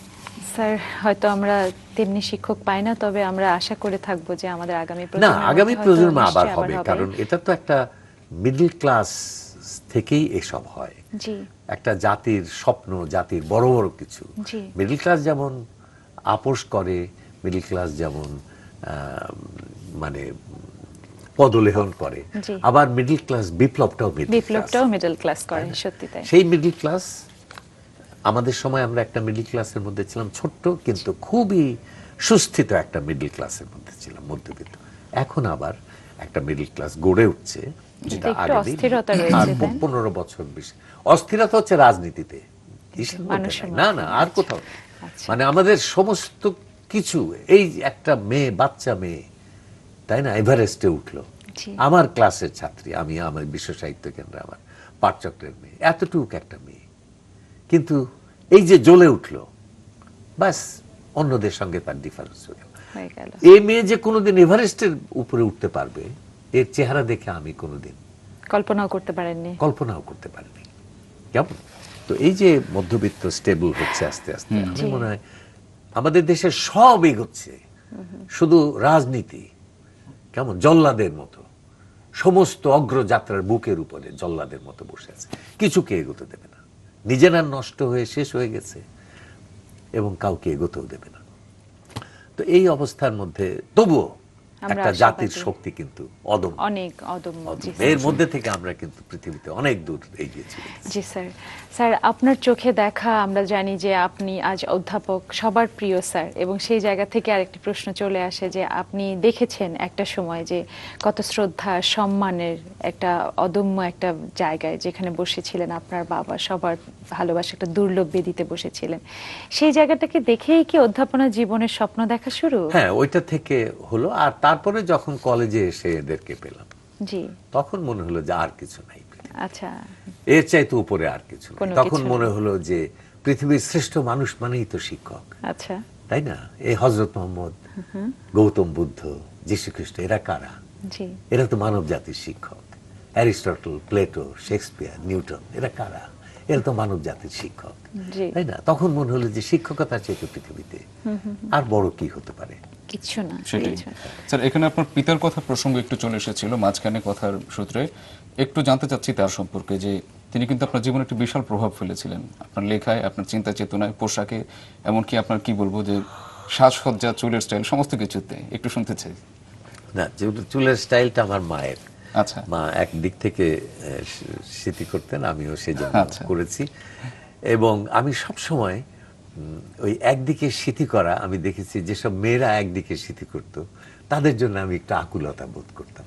স্যার, হয়তো আমরা তেমনি শিক্ষক পাই না, তবে আমরা আশা করে থাকবো যে আমাদের আগামী
প্রজন্ম আবার হবে, কারণ এটা তো একটা মিডল ক্লাস থেকেই এসব হয়। একটা জাতির স্বপ্ন, জাতির বড় বড় কিছু, মিডল ক্লাস যেমন আপোষ করে, মিডল ক্লাস যেমন মানে পদলেহন করে, আবার মিডল ক্লাস বিপ্লবটাও
মিডল ক্লাস করে। সত্যি তাই।
সেই মিডল ক্লাস, আমাদের সময় আমরা একটা মিডল ক্লাসের মধ্যে ছিলাম, ছোট্ট কিন্তু খুবই সুস্থিত একটা মিডল ক্লাসের মধ্যে ছিলাম, মধ্যবিত্ত। এখন আবার একটা মিডল ক্লাস গড়ে উঠছে, যেটা আগে 15 বছর বেশি অস্থিরতা হচ্ছে রাজনীতিতে, না না আর কোথাও। মানে আমাদের সমস্ত কিছু, এই একটা মেয়ে, বাচ্চা মেয়ে, তাই না, এভারেস্টে উঠলো, আমার ক্লাসের ছাত্রী, আমি আমার বিশ্ব সাহিত্য কেন্দ্রে আমার পাঠচক্রের মেয়ে, এতটুকু একটা মেয়ে, কিন্তু এই যে জ্বলে উঠলো, বাস অন্যদের সঙ্গে তার ডিফারেন্স হয়ে গেল। এই মেয়ে যে কোনোদিন এভারেস্টের উপরে উঠতে পারবে, এর চেহারা দেখে আমি কোনোদিন কল্পনাও করতে পারিনি। কেমন? তো এই যে মধ্যবিত্ত স্টেবল হচ্ছে আস্তে আস্তে, আমার মনে হয় আমাদের দেশের সব এগোচ্ছে, শুধু রাজনীতি কেমন জল্লাদের মতো, সমস্ত অগ্রযাত্রার বুকের উপরে জল্লাদের মতো বসে আছে, কিছুকে এগোতে দেবে না, নিজেরা নষ্ট হয়ে শেষ হয়ে গেছে এবং কাউকে এগোতেও দেবে না। তো এই অবস্থার মধ্যে তবুও একটা জাতির শক্তি কিন্তু অদম্য, এর মধ্যে থেকে আমরা কিন্তু পৃথিবীতে অনেক দূর এগিয়েছি।
জি স্যার। স্যার, আপনার চোখে দেখা, আমরা জানি যে আপনি আজ অধ্যাপক, সবার প্রিয় স্যার, এবং সেই জায়গা থেকে আরেকটি প্রশ্ন চলে আসে যে আপনি দেখেছেন একটা সময় যে কত শ্রদ্ধা সম্মানের একটা অদম্য একটা জায়গায় যেখানে বসেছিলেন আপনার বাবা, সবার ভালোবাসা একটা দুর্লভ বেদিতে বসেছিলেন, সেই জায়গাটাকে দেখেই কি অধ্যাপনা জীবনের স্বপ্ন দেখা শুরু?
হ্যাঁ, ওইটা থেকে হলো। আর তারপরে যখন কলেজে এসে এদেরকে পেলাম, তখন মনে হলো যে আর কিছু নাই,
আচ্ছা,
এর চাইতে উপরে আর কিছু নাই। তখন মনে হলো যে পৃথিবীর শ্রেষ্ঠ মানুষ মানেই তো শিক্ষক, আচ্ছা, তাই না? এই হযরত মুহাম্মদ, গৌতম বুদ্ধ, যীশু খ্রিস্ট, এরা কারা? এরা তো মানব জাতির শিক্ষক। অ্যারিস্টটল, প্লেটো, শেক্সপিয়ার, নিউটন, এরা কারা? এরা তো মানব জাতির শিক্ষক, তাই না? তখন মনে হলো যে শিক্ষকতার চাইতে পৃথিবীতে আর বড় কি হতে পারে?
কিছু না।
স্যার, এখানে আপনার পিতার কথা প্রসঙ্গ একটু চলে এসেছিল মাঝখানে কথার সূত্রে, একটু জানতে চাচ্ছি তার সম্পর্কে, যে তিনি কিন্তু আপনার জীবনে একটি বিশাল প্রভাব ফেলেছিলেন, আপনার লেখায়, আপনার চিন্তা চেতনায়, পোশাকে, এমনকি আপনার কি বলবো যে সাজসজ্জা, চুলের স্টাইল, সমস্ত কিছুতে একটু শুনতে চাই।
না, চুলের স্টাইলটা আমার মায়ের। আচ্ছা, মা একদিক থেকে স্মৃতি করতেন, আমিও সেজন্য করেছি। এবং আমি সব সময় ওই একদিকে স্মৃতি করা, আমি দেখেছি যেসব মেয়েরা একদিকে স্মৃতি করত, তাদের জন্য আমি একটু আকুলতা বোধ করতাম।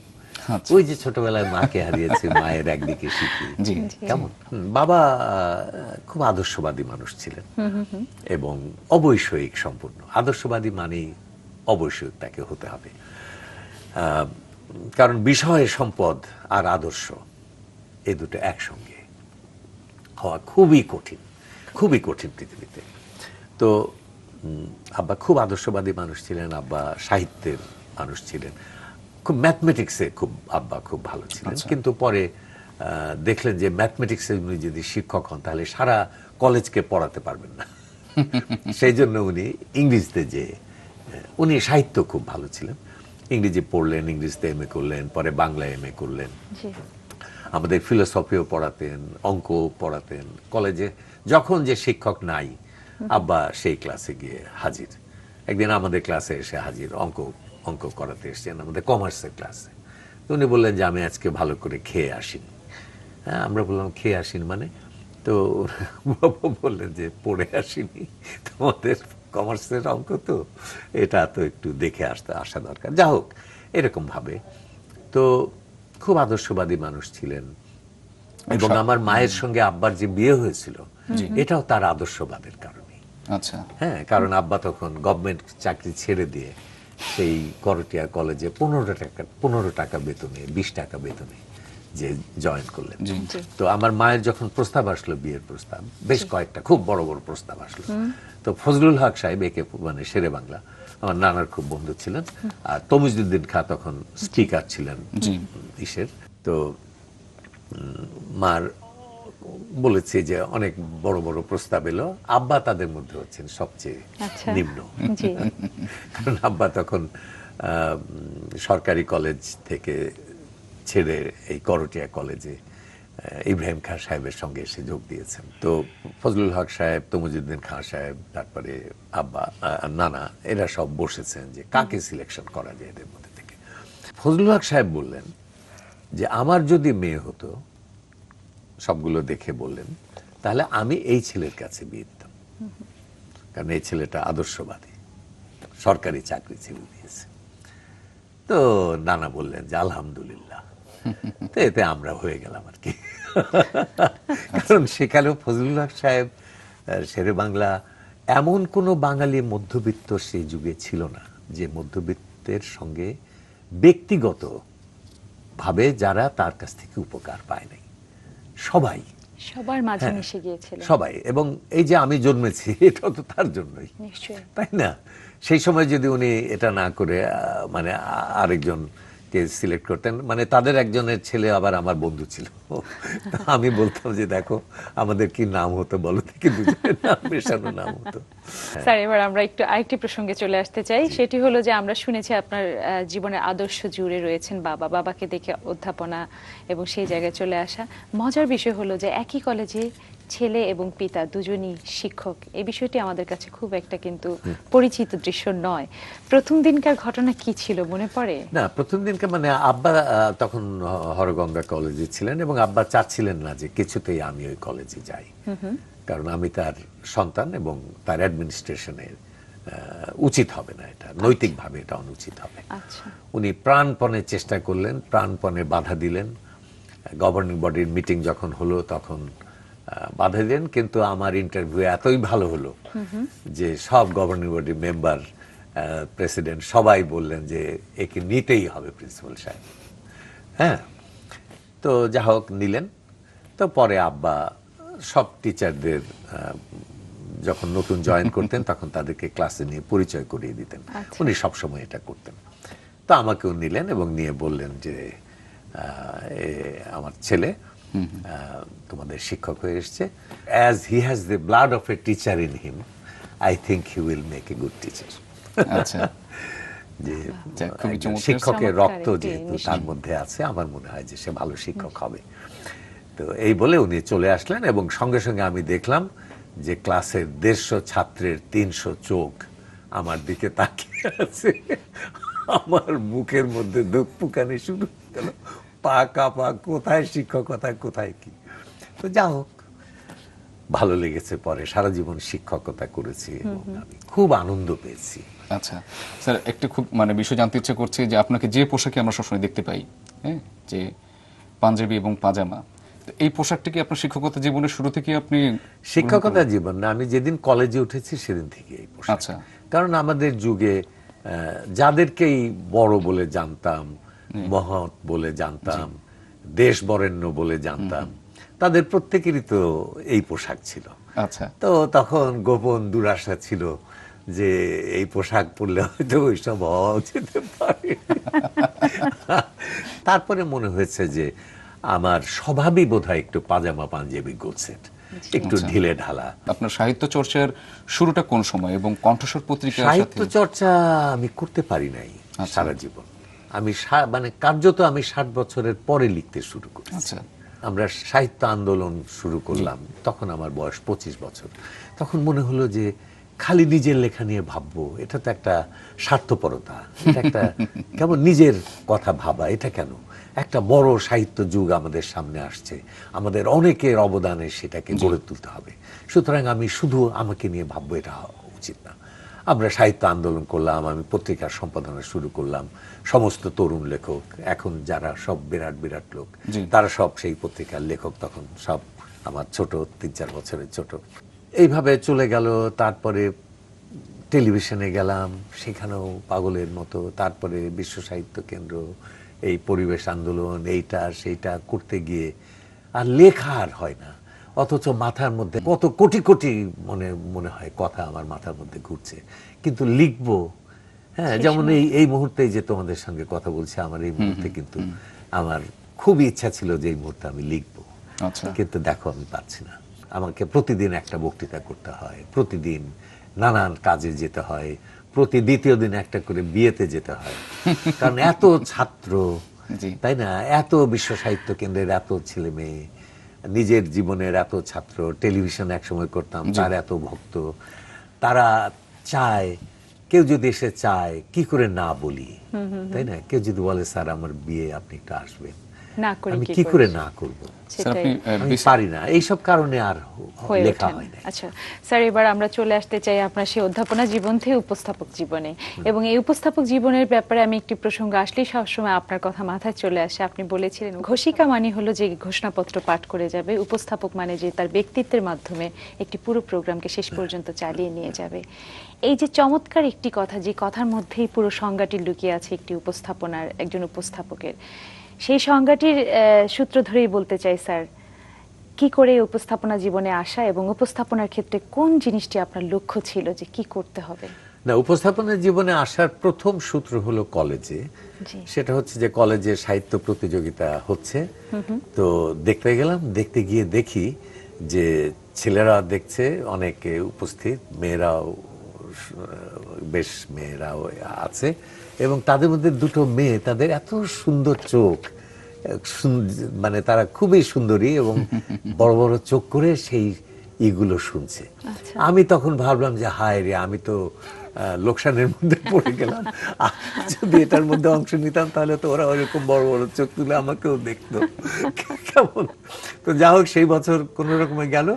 ওই যে ছোটবেলায় মাকে হারিয়েছি, মায়ের একদিকে স্মৃতি কেমন। বাবা খুব আদর্শবাদী মানুষ ছিলেন এবং অবৈষয়িক সম্পূর্ণ। আদর্শবাদী মানেই অবৈষয়িক তাকে হতে হবে, কারণ বিষয়, সম্পদ আর আদর্শ, এই দুটো একসঙ্গে হওয়া খুবই কঠিন, খুবই কঠিন পৃথিবীতে। তো আব্বা খুব আদর্শবাদী মানুষ ছিলেন, আব্বা সাহিত্যের মানুষ ছিলেন, খুব ম্যাথমেটিক্সে আব্বা খুব ভালো ছিলেন। কিন্তু পরে দেখলেন যে ম্যাথমেটিক্সে উনি যদি শিক্ষক হন তাহলে সারা কলেজকে পড়াতে পারবেন না, সেই জন্য উনি ইংরেজিতে যে, উনি সাহিত্য খুব ভালো ছিলেন। ইংরেজি পড়লেন, ইংরেজিতে এমএ করলেন, পরে বাংলা এমএ করলেন।
জি।
আমাদের ফিলোসফিও পড়াতেন, অঙ্ক পড়াতেন। কলেজে যখন যে শিক্ষক নাই, আব্বা সেই ক্লাসে গিয়ে হাজির। একদিন আমাদের ক্লাসে এসে হাজির, অঙ্ক করাতে এসেছেন আমাদের কমার্সের ক্লাসে। তো উনি বললেন যে আমি আজকে ভালো করে খেয়ে আসিনি। হ্যাঁ, আমরা বললাম খেয়ে আসিনি মানে? তো বাবা বললেন যে পড়ে আসিনি, তোমাদের কমার্সের অঙ্ক তো, এটা তো একটু দেখে আসা দরকার। যা হোক, এরকম ভাবে তো খুব আদর্শবাদী মানুষ ছিলেন। এবং আমার মায়ের সঙ্গে আব্বার যে বিয়ে হয়েছিল, এটাও তার আদর্শবাদের কারণে।
আচ্ছা।
হ্যাঁ, কারণ আব্বা তখন গভর্নমেন্ট চাকরি ছেড়ে দিয়ে সেই করটিয়া কলেজে 15 টাকা বেতনে, 20 টাকা বেতনে যে জয়েন করলেন। তো আমার মায়ের যখন প্রস্তাব আসলো, বিয়ের প্রস্তাব, বেশ কয়েকটা খুব বড় বড় প্রস্তাব আসলো। তো ফজলুল হক সাহেব, একে মানে শেরে বাংলা, আমার নানার খুব বন্ধু ছিলেন, আর তমিজউদ্দিন খাঁ তখন স্পিকার ছিলেন ইসের। তো মার বলেছে যে অনেক বড় বড় প্রস্তাব এলো, আব্বা তাদের মধ্যে হচ্ছেন সবচেয়ে নিম্ন। কারণ আব্বা তখন সরকারি কলেজ থেকে ছেড়ে এই করটিয়া কলেজে ইব্রাহিম খাঁ সাহেবের সঙ্গে এসে যোগ দিয়েছেন। তো ফজলুল হক সাহেব, তমিজউদ্দিন খাঁ সাহেব, তারপরে আব্বা, নানা, এরা সব বসেছেন যে কাকে সিলেকশন করা যায় এদের মধ্যে থেকে। ফজলুল হক সাহেব বললেন যে আমার যদি মেয়ে হতো, সবগুলো দেখে বললেন, তাহলে আমি এই ছেলের কাছে বিয়ে দিতাম, কারণ এই ছেলেটা আদর্শবাদী, সরকারি চাকরি ছেড়ে দিয়েছে। তো নানা বললেন যে আলহামদুলিল্লাহ। তো এতে আমরা হয়ে গেলাম আর কি। কারণ সেখানেও ফজলুল হক সাহেব, শেরে বাংলা, এমন কোনো বাঙালি মধ্যবিত্ত সেই যুগে ছিল না যে মধ্যবিত্তের সঙ্গে ব্যক্তিগত ভাবে যারা তার কাছ থেকে উপকার পায় নাই। সবাই,
সবার মাঝে মিশে গিয়েছিল
সবাই। এবং এই যে আমি জন্মেছি, এটা তো তার জন্যই, তাই না? সেই সময় যদি উনি এটা না করে মানে আরেকজনকে সিলেক্ট করতেন, মানে তাদের একজনের ছেলে আবার আমার বন্ধু ছিল, আমি বলতাম যে দেখো আমাদের কি নাম হতো বলো, থেকে দুজনের নাম মেশানো নাম হতো।
স্যার, এবার আমরা একটু আরেকটি প্রসঙ্গে চলে আসতে চাই। সেটি হলো যে আমরা শুনেছি আপনার জীবনের আদর্শ জুড়ে রয়েছেন বাবাকে দেখে অধ্যাপনা এবং সেই জায়গায় চলে আসা। মজার বিষয় হলো যে একই কলেজে ছেলে এবং পিতা দুজনই শিক্ষক। এই বিষয়টি আমাদের কাছে খুব একটা কিন্তু পরিচিত দৃশ্য নয়। প্রথম দিনকার ঘটনা কি ছিল মনে পড়ে?
না, প্রথম দিনকার মানে আব্বা তখন হরগঙ্গা কলেজে ছিলেন এবং আব্বা চাচ্ছিলেন না যে কিছুতেই আমি ওই কলেজে যাই, কারণ আমি তার সন্তান এবং তার অ্যাডমিনিস্ট্রেশনের উচিত হবে না, এটা নৈতিকভাবে এটা অনুচিত হবে। উনি প্রাণপণে চেষ্টা করলেন, প্রাণপণে বাধা দিলেন। গভর্নিং বডির মিটিং যখন হলো তখন বাধা দিলেন, কিন্তু আমার ইন্টারভিউ এতই ভালো হলো যে সব গভর্নিং বডির মেম্বার, প্রেসিডেন্ট সবাই বললেন যে একে নিতেই হবে প্রিন্সিপাল সাহেব। হ্যাঁ, তো যা হোক নিলেন। তো পরে আব্বা সব টিচারদের যখন নতুন জয়েন করতেন তখন তাদেরকে ক্লাসে নিয়ে পরিচয় করিয়ে দিতেন। উনি সবসময় এটা করতেন। তো আমাকেও নিলেন এবং নিয়ে বললেন যে আমার ছেলে তোমাদের শিক্ষক হয়ে এসছে, as he has the blood of a teacher in him, I think he will make a good teacher. যে শিক্ষকের রক্ত যেহেতু তার মধ্যে আছে, আমার মনে হয় যে সে ভালো শিক্ষক হবে। তো এই বলে উনি চলে আসলেন এবং সঙ্গে সঙ্গে আমি দেখলাম যে ক্লাসের 150 ছাত্রের 300 চোখ আমার দিকে তাকিয়ে আছে। আমার মুখের মধ্যে দুঃখ পুকানি শুরু হলো, পা কাঁপা, কোথায় শিক্ষকতা, কোথায় কি। তো যা হোক, ভালো লেগেছে। পরে সারা জীবন শিক্ষকতা করেছি এবং আমি খুব আনন্দ পেয়েছি।
আচ্ছা স্যার, একটু খুব মানে বিষয় জানতে ইচ্ছে করছে যে আপনাকে যে পোশাকে আমরা সবসময় দেখতে পাই, হ্যাঁ, যে পাঞ্জাবি এবং পাজামা, এই পোশাকটি কি আপনার শিক্ষকতা জীবনের শুরু থেকে আপনি?
শিক্ষকতা জীবন না, আমি যেদিন কলেজে উঠেছি সেদিন থেকে এই পোশাক।
আচ্ছা।
কারণ আমাদের যুগে যাদেরকেই বড় বলে জানতাম, মহৎ বলে জানতাম, দেশ বরেণ্য বলে জানতাম, তাদের প্রত্যেকেরই তো এই পোশাক ছিল।
আচ্ছা।
তো তখন গোপন দুরাশা ছিল যে এই পোশাক পরলে হয়তো ওইসব হওয়া যেতে পারে। তারপরে মনে হয়েছে যে আমার স্বভাবই বোধহয় একটু পাজামা পাঞ্জাবি গোলসেট, একটু ঢিলে ঢালা।
আপনার সাহিত্য চর্চার শুরুটা কোন সময় এবং কণ্ঠস্বর পত্রিকার সাথে?
সাহিত্য চর্চা আমি করতে পারি নাই সারা জীবন। আমি মানে কার্যত আমি 60 বছরের পরে লিখতে শুরু করি।
আচ্ছা,
আমরা সাহিত্য আন্দোলন শুরু করলাম, তখন আমার বয়স 25 বছর। তখন মনে হলো যে খালি নিজের লেখা নিয়ে ভাববো, এটা তো একটা স্বার্থপরতা, এটা একটা কেমন নিজের কথা ভাবা, এটা কেন? একটা বড় সাহিত্য যুগ আমাদের সামনে আসছে, আমাদের অনেকের অবদানে সেটাকে গড়ে তুলতে হবে, সুতরাং আমি শুধু আমাকে নিয়ে ভাববো, এটা উচিত না। আমরা সাহিত্য আন্দোলন করলাম, আমি পত্রিকার সম্পাদনা শুরু করলাম। সমস্ত তরুণ লেখক, এখন যারা সব বিরাট বিরাট লোক, তারা সব সেই পত্রিকার লেখক, তখন সব আমার ছোট 3-4 বছরের ছোট। এইভাবে চলে গেল। তারপরে টেলিভিশনে গেলাম, সেখানেও পাগলের মতো। তারপরে বিশ্ব সাহিত্য কেন্দ্র, এই পরিবেশ আন্দোলন, এইটা সেইটা করতে গিয়ে আর লেখা আর হয় না, অথচ মাথার মধ্যে কত কোটি কোটি মনে হয় কথা আমার মাথার মধ্যে ঘুরছে, কিন্তু লিখবো। হ্যাঁ, যেমন এই মুহূর্তে যে তোমাদের সঙ্গে কথা বলছি, আমার এই মুহূর্তে কিন্তু আমার খুব ইচ্ছা ছিল যে এই মুহূর্তে আমি লিখবো, কিন্তু দেখো আমি পাচ্ছি না। আমাকে প্রতিদিন একটা বক্তৃতা করতে হয়, প্রতিদিন নানান কাজে যেতে হয়, প্রতি দ্বিতীয় দিন একটা করে বিয়েতে যেতে হয়, কারণ এত ছাত্র, তাই না, এত বিশ্ব সাহিত্য কেন্দ্রের এত ছেলে মেয়ে, নিজের জীবনের এত ছাত্র, টেলিভিশন একসময় করতাম, তার এত ভক্ত, তারা চায়, কেউ যদি এসে চায় কি করে না বলি, তাই না? কেউ যদি বলে স্যার আমার বিয়ে, আপনি একটু আসবেন, আমি কি করে না করব? আমি পারি না, এইসব কারণে আর লেখা হয় না।
আচ্ছা স্যার, এবার আমরা চলে আসতে চাই আপনার সেই অধ্যাপনা জীবন থেকে উপস্থাপক জীবনে, এবং এই উপস্থাপক জীবনের ব্যাপারে আমি একটি প্রসঙ্গ আসলেই সবসময় আপনার কথা মাথায় চলে আসে। আপনি বলেছিলেন ঘোষিকা মানে হলো যে ঘোষণাপত্র পাঠ করে যাবে, উপস্থাপক মানে যে তার ব্যক্তিত্বের মাধ্যমে একটি পুরো প্রোগ্রামকে শেষ পর্যন্ত চালিয়ে নিয়ে যাবে। এই যে চমৎকার একটি কথা, যে কথার মধ্যেই পুরো সংজ্ঞাটি লুকিয়ে আছে একটি উপস্থাপনার, একজন উপস্থাপকের, সেই সংজ্ঞাটির সূত্র ধরেই বলতে চাই স্যার, কি করে উপস্থাপনা জীবনে আসা এবং উপস্থাপনার ক্ষেত্রে কোন জিনিসটি আপনার লক্ষ্য ছিল যে কি করতে হবে?
না, উপস্থাপনা জীবনে আসার প্রথম সূত্র হলো কলেজে। সেটা হচ্ছে যে কলেজে সাহিত্য প্রতিযোগিতা হচ্ছে, তো দেখতে গেলাম। দেখতে গিয়ে দেখি যে ছেলেরা দেখছে অনেকে উপস্থিত, মেয়েরাও বেশ মেয়েরাও আছে, এবং তাদের মধ্যে দুটো মেয়ে, তাদের এত সুন্দর চোখ, মানে তারা খুবই সুন্দরী এবং বড় বড় চোখ করে সেই ইগুলো শুনছে। আমি তখন ভাবলাম যে হায় রে, আমি তো লোকসানের মধ্যে পড়ে গেলাম, যদি এটার মধ্যে অংশ নিতাম তাহলে তো ওরা ওরকম বড় বড় চোখ তুলে আমাকেও দেখতো, কেমন। তো যা হোক, সেই বছর কোন রকমে গেল।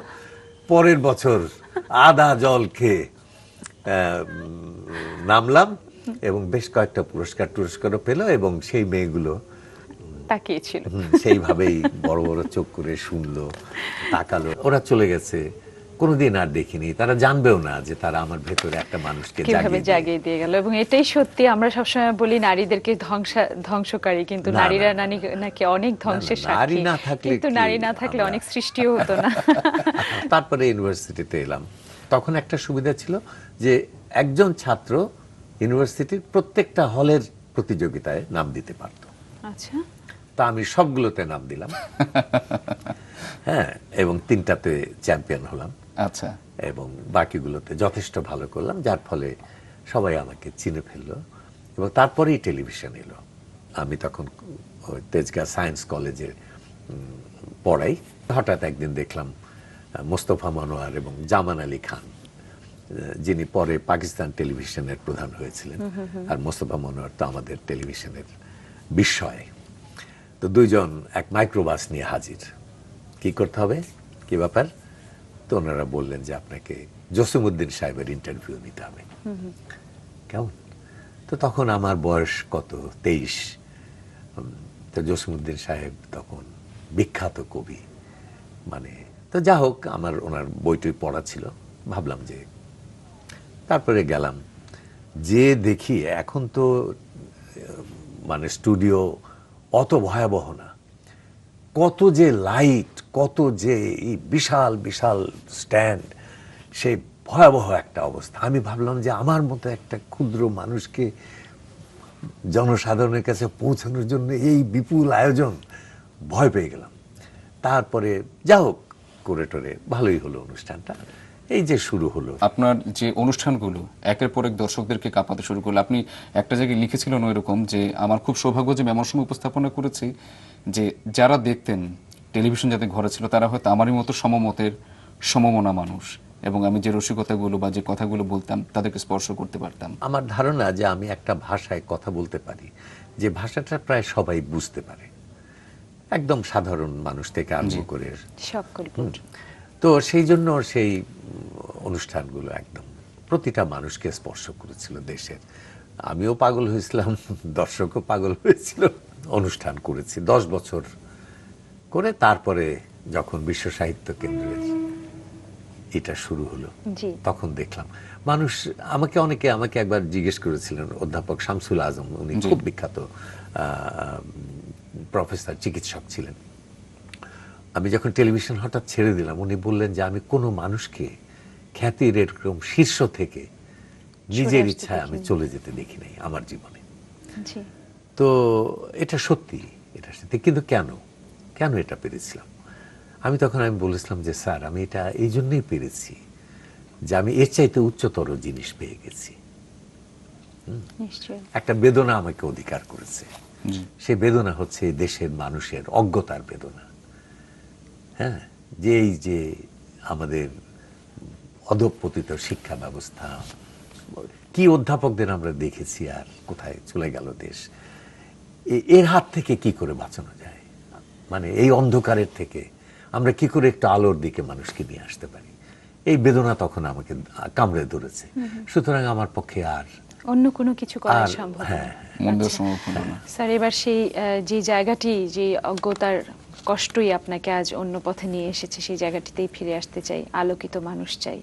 পরের বছর আদা জল খেয়ে নামলাম, এবং বেশ কয়েকটা পুরস্কারও পেল, এবং সেই মেয়েগুলো
তাকিয়েছিল,
সেইভাবেই বড় বড় চোখ করে শুনলো, তাকালো। ওরা চলে গেছে, কোনোদিন আর দেখিনি, তারা জানবেও না যে তারা আমার ভেতরে একটা মানুষকে
জাগিয়ে দিয়ে গেল। এবং এটাই সত্যি, আমরা সবসময় বলি নারীদেরকে ধ্বংসকারী, কিন্তু নারীরা নাকি অনেক ধ্বংসের সাক্ষী, কিন্তু নারী না থাকলে অনেক সৃষ্টিও হতো না।
তারপরে ইউনিভার্সিটিতে এলাম, তখন একটা সুবিধা ছিল যে একজন ছাত্র ইউনিভার্সিটির প্রত্যেকটা হলের প্রতিযোগিতায় নাম দিতে পারত।
আচ্ছা,
তা আমি সবগুলোতে নাম দিলাম, হ্যাঁ, এবং 3টাতে চ্যাম্পিয়ন হলাম।
আচ্ছা,
এবং বাকিগুলোতে যথেষ্ট ভালো করলাম, যার ফলে সবাই আমাকে চিনে ফেললো, এবং তারপরেই টেলিভিশন এলো। আমি তখন তেজগাঁ সায়েন্স কলেজে পড়াই। হঠাৎ একদিন দেখলাম মোস্তফা মনোয়ার এবং জামান আলী খান, যিনি পরে পাকিস্তান টেলিভিশনের প্রধান হয়েছিলেন, আর মোস্তফা মনোয়ার তো আমাদের টেলিভিশনের বিস্ময়, তো দুইজন এক মাইক্রোবাস নিয়ে হাজির। কি করতে হবে, কি ব্যাপার? তো ওনারা বললেন যে আপনাকে জসিমউদ্দিন সাহেবের ইন্টারভিউ নিতে হবে। কেমন? তো তখন আমার বয়স কত, 23। তো জসিমউদ্দিন সাহেব তখন বিখ্যাত কবি, মানে, তো যা হোক, আমার ওনার বইটই পড়া ছিল, ভাবলাম যে। তারপরে গেলাম, যে দেখি এখন তো মানে স্টুডিও অত ভয়াবহ না, কত যে লাইট, কত যে এই বিশাল বিশাল স্ট্যান্ড, সেই ভয়াবহ একটা অবস্থা। আমি ভাবলাম যে আমার মতো একটা ক্ষুদ্র মানুষকে জনসাধারণের কাছে পৌঁছানোর জন্য এই বিপুল আয়োজন, ভয় পেয়ে গেলাম। তারপরে যা হোক, করে টোরে ভালোই হলো অনুষ্ঠানটা, এই যে শুরু হলো।
আপনার যে অনুষ্ঠানগুলো একের পর এক দর্শকদেরকে কাঁপাতে শুরু করলো, আপনি একটা জায়গায় লিখেছিলেন ওইরকম যে আমার খুব সৌভাগ্য যে আমি এমন সময় উপস্থাপনা করেছি যে যারা দেখতেন, টেলিভিশন যাদের ঘরে ছিল তারা হয়তো আমারই মতো সমমতের সমমনা মানুষ, এবং আমি যে রসিকতাগুলো বা যে কথাগুলো বলতাম তাদেরকে স্পর্শ করতে পারতাম।
আমার ধারণা যে আমি একটা ভাষায় কথা বলতে পারি যে ভাষাটা প্রায় সবাই বুঝতে পারে, একদম সাধারণ মানুষ থেকে আরম্ভ করে
সকল।
তো সেই জন্য সেই অনুষ্ঠানগুলো একদম প্রতিটা মানুষকে স্পর্শ করেছিল দেশের। আমিও পাগল হয়েছিলাম, দর্শকও পাগল হয়েছিল। অনুষ্ঠান করেছি 10 বছর করে, তারপরে যখন বিশ্ব সাহিত্য কেন্দ্রের এটা শুরু হলো তখন দেখলাম মানুষ আমাকে একবার জিজ্ঞেস করেছিলেন অধ্যাপক শামসুল আজম, উনি খুব বিখ্যাত প্রফেসর, চিকিৎসক ছিলেন। আমি যখন টেলিভিশন হঠাৎ ছেড়ে দিলাম, উনি বললেন যে আমি কোনো মানুষকে খ্যাতির এরকম শীর্ষ থেকে নিজের ইচ্ছায় আমি চলে যেতে দেখি নাই আমার জীবনে। তো এটা সত্যি, এটা সত্যি। কিন্তু কেন এটা পেরেছিলাম? আমি বলেছিলাম যে স্যার, আমি এটা এই জন্যই পেরেছি যে আমি এর চাইতে উচ্চতর জিনিস পেয়ে গেছি। একটা বেদনা আমাকে অধিকার করেছে, সেই বেদনা হচ্ছে দেশের মানুষের অজ্ঞতার বেদনা। হ্যাঁ, যে এই যে আমাদের অধঃপতিত শিক্ষা ব্যবস্থা, কি অধ্যাপকদের আমরা দেখেছি, আর কোথায় চলে গেল দেশ। এর হাত থেকে কি করে বাঁচানো যায়, মানে এই অন্ধকারের থেকে আমরা কি করে একটু আলোর দিকে মানুষকে নিয়ে আসতে পারি, এই বেদনা তখন আমাকে কামড়ে ধরেছে। সুতরাং আমার পক্ষে আর
অন্য কোনো কিছু করা সম্ভব না। স্যার, এবার সেই যে জায়গাটি, যে অজ্ঞতার কষ্টই আপনাকে আজ অন্য পথে নিয়ে এসেছে, সেই জায়গাটিতেই ফিরে আসতে চাই। আলোকিত মানুষ চাই,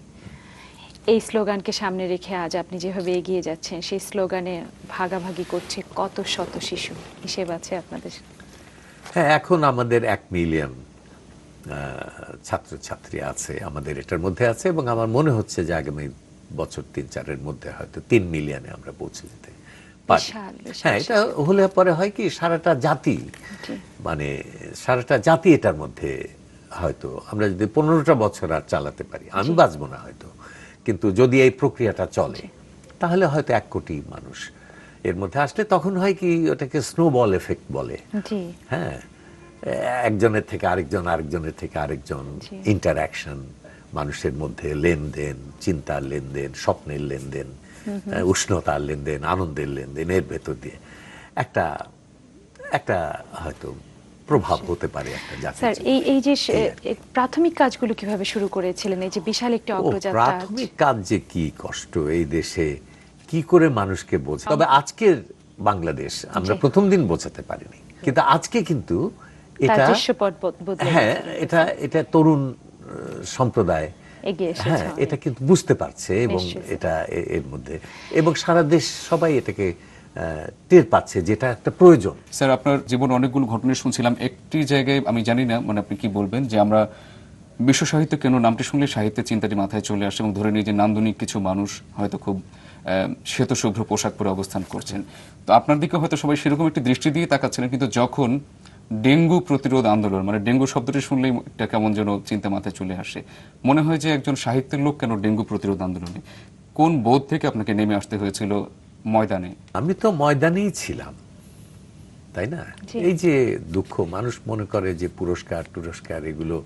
এই স্লোগানকে সামনে রেখে আজ আপনি যেভাবে এগিয়ে যাচ্ছেন, সেই স্লোগানে ভাগাভাগি করছে কত শত শিশু, হিসেব আছে আপনাদের?
হ্যাঁ, এখন আমাদের 1 মিলিয়ন ছাত্রছাত্রী আছে আমাদের এটার মধ্যে আছে, এবং আমার মনে হচ্ছে যে আগামী বছর 3-4-এর মধ্যে হয়তো 3 মিলিয়নে আমরা পৌঁছে যেতে পারি। হ্যাঁ, এটা হলে পরে হয় কি, সারাটা জাতি, মানে সারাটা জাতি এটার মধ্যে হয়তো আমরা যদি 15টা বছর আর চালাতে পারি, আমি বাঁচবো না হয়তো, কিন্তু যদি এই প্রক্রিয়াটা চলে তাহলে হয়তো 1 কোটি মানুষ এর মধ্যে আসলে তখন হয় কি, ওটাকে স্নোবল এফেক্ট বলে। হ্যাঁ, একজনের থেকে আরেকজন, আরেকজনের থেকে আরেকজন, ইন্টারঅ্যাকশন, মানুষের মধ্যে লেনদেন, চিন্তার লেনদেন, স্বপ্নের লেনদেন, উষ্ণতার লেনদেন, আনন্দের লেনদেন, এর ভেতর দিয়ে একটা হয়তো প্রভাব হতে পারে একটা জাতি।
স্যার, এই যে প্রাথমিক কাজগুলো কিভাবে শুরু করেছিলেন, এই যে বিশাল একটি অগ্রযাত্রা?
প্রাথমিক কাজ যে কি কষ্ট, এই দেশে কি করে মানুষকে বোঝা। তবে আজকের বাংলাদেশ আমরা প্রথম দিন বোঝাতে পারিনি, কিন্তু আজকে কিন্তু এটা, হ্যাঁ, এটা তরুণ সম্প্রদায়, হ্যাঁ, এটা কিন্তু বুঝতে পারছে, এবং এটা এর মধ্যে, এবং সারা দেশ সবাই এটাকে টের পাচ্ছে, যেটা একটা প্রয়োজন।
স্যার, আপনার জীবন অনেকগুলো ঘটনা শুনছিলাম, একটি জায়গায় আমি জানি না, মানে আপনি কি বলবেন, যে আমরা বিশ্ব সাহিত্য কেন নামটি শুনলে সাহিত্যের চিন্তাটি মাথায় চলে আসে, এবং ধরে নিয়ে যে নান্দনিক কিছু মানুষ হয়তো খুব শ্বেতশুভ্র পোশাক পরে অবস্থান করছেন, তো আপনার দিকে হয়তো সবাই সেরকম একটি দৃষ্টি দিয়ে তাকাচ্ছিলেন, কিন্তু যখন ডেঙ্গু প্রতিরোধ আন্দোলন, মানে ডেঙ্গু শব্দটি শুনলেই এটা কেমন যেন চিন্তা মাথায় চলে আসে। মনে হয় যে একজন সাহিত্যের লোক কেন ডেঙ্গু প্রতিরোধ আন্দোলনে, কোন বোধ থেকে আপনাকে নেমে আসতে হয়েছিল ময়দানে?
আমি তো ময়দানেই ছিলাম, তাই না? এই যে দুঃখ, মানুষ মনে করে যে পুরস্কার এগুলো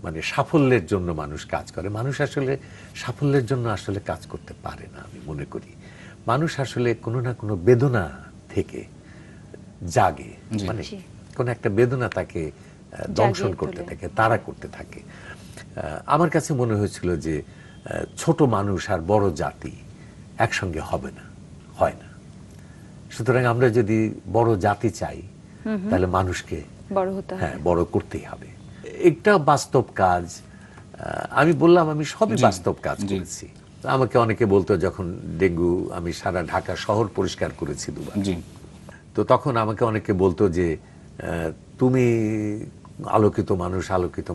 মানে সাফল্যের জন্য মানুষ কাজ করে। মানুষ আসলে সাফল্যের জন্য আসলে কাজ করতে পারে না, আমি মনে করি। মানুষ আসলে কোনো না কোনো বেদনা থেকে জাগে, মানে কোন একটা বেদনা তাকে দংশন করতে থাকে, তাড়া করতে থাকে। আমার কাছে মনে হয়েছিল যে ছোট মানুষ আর বড় জাতি একসঙ্গে হবে না, হয় না। সুতরাং আমরা যদি বড় জাতি চাই, তাহলে মানুষকে বড় করতেই হবে। একটা বাস্তব কাজ। আমি বললাম আমি সবই বাস্তব কাজ করেছি। আমাকে অনেকে বলতো, যখন ডেঙ্গু, আমি সারা ঢাকা শহর পরিষ্কার করেছি 2 বার, তো তখন আমাকে অনেকে বলতো যে তুমি আলোকিত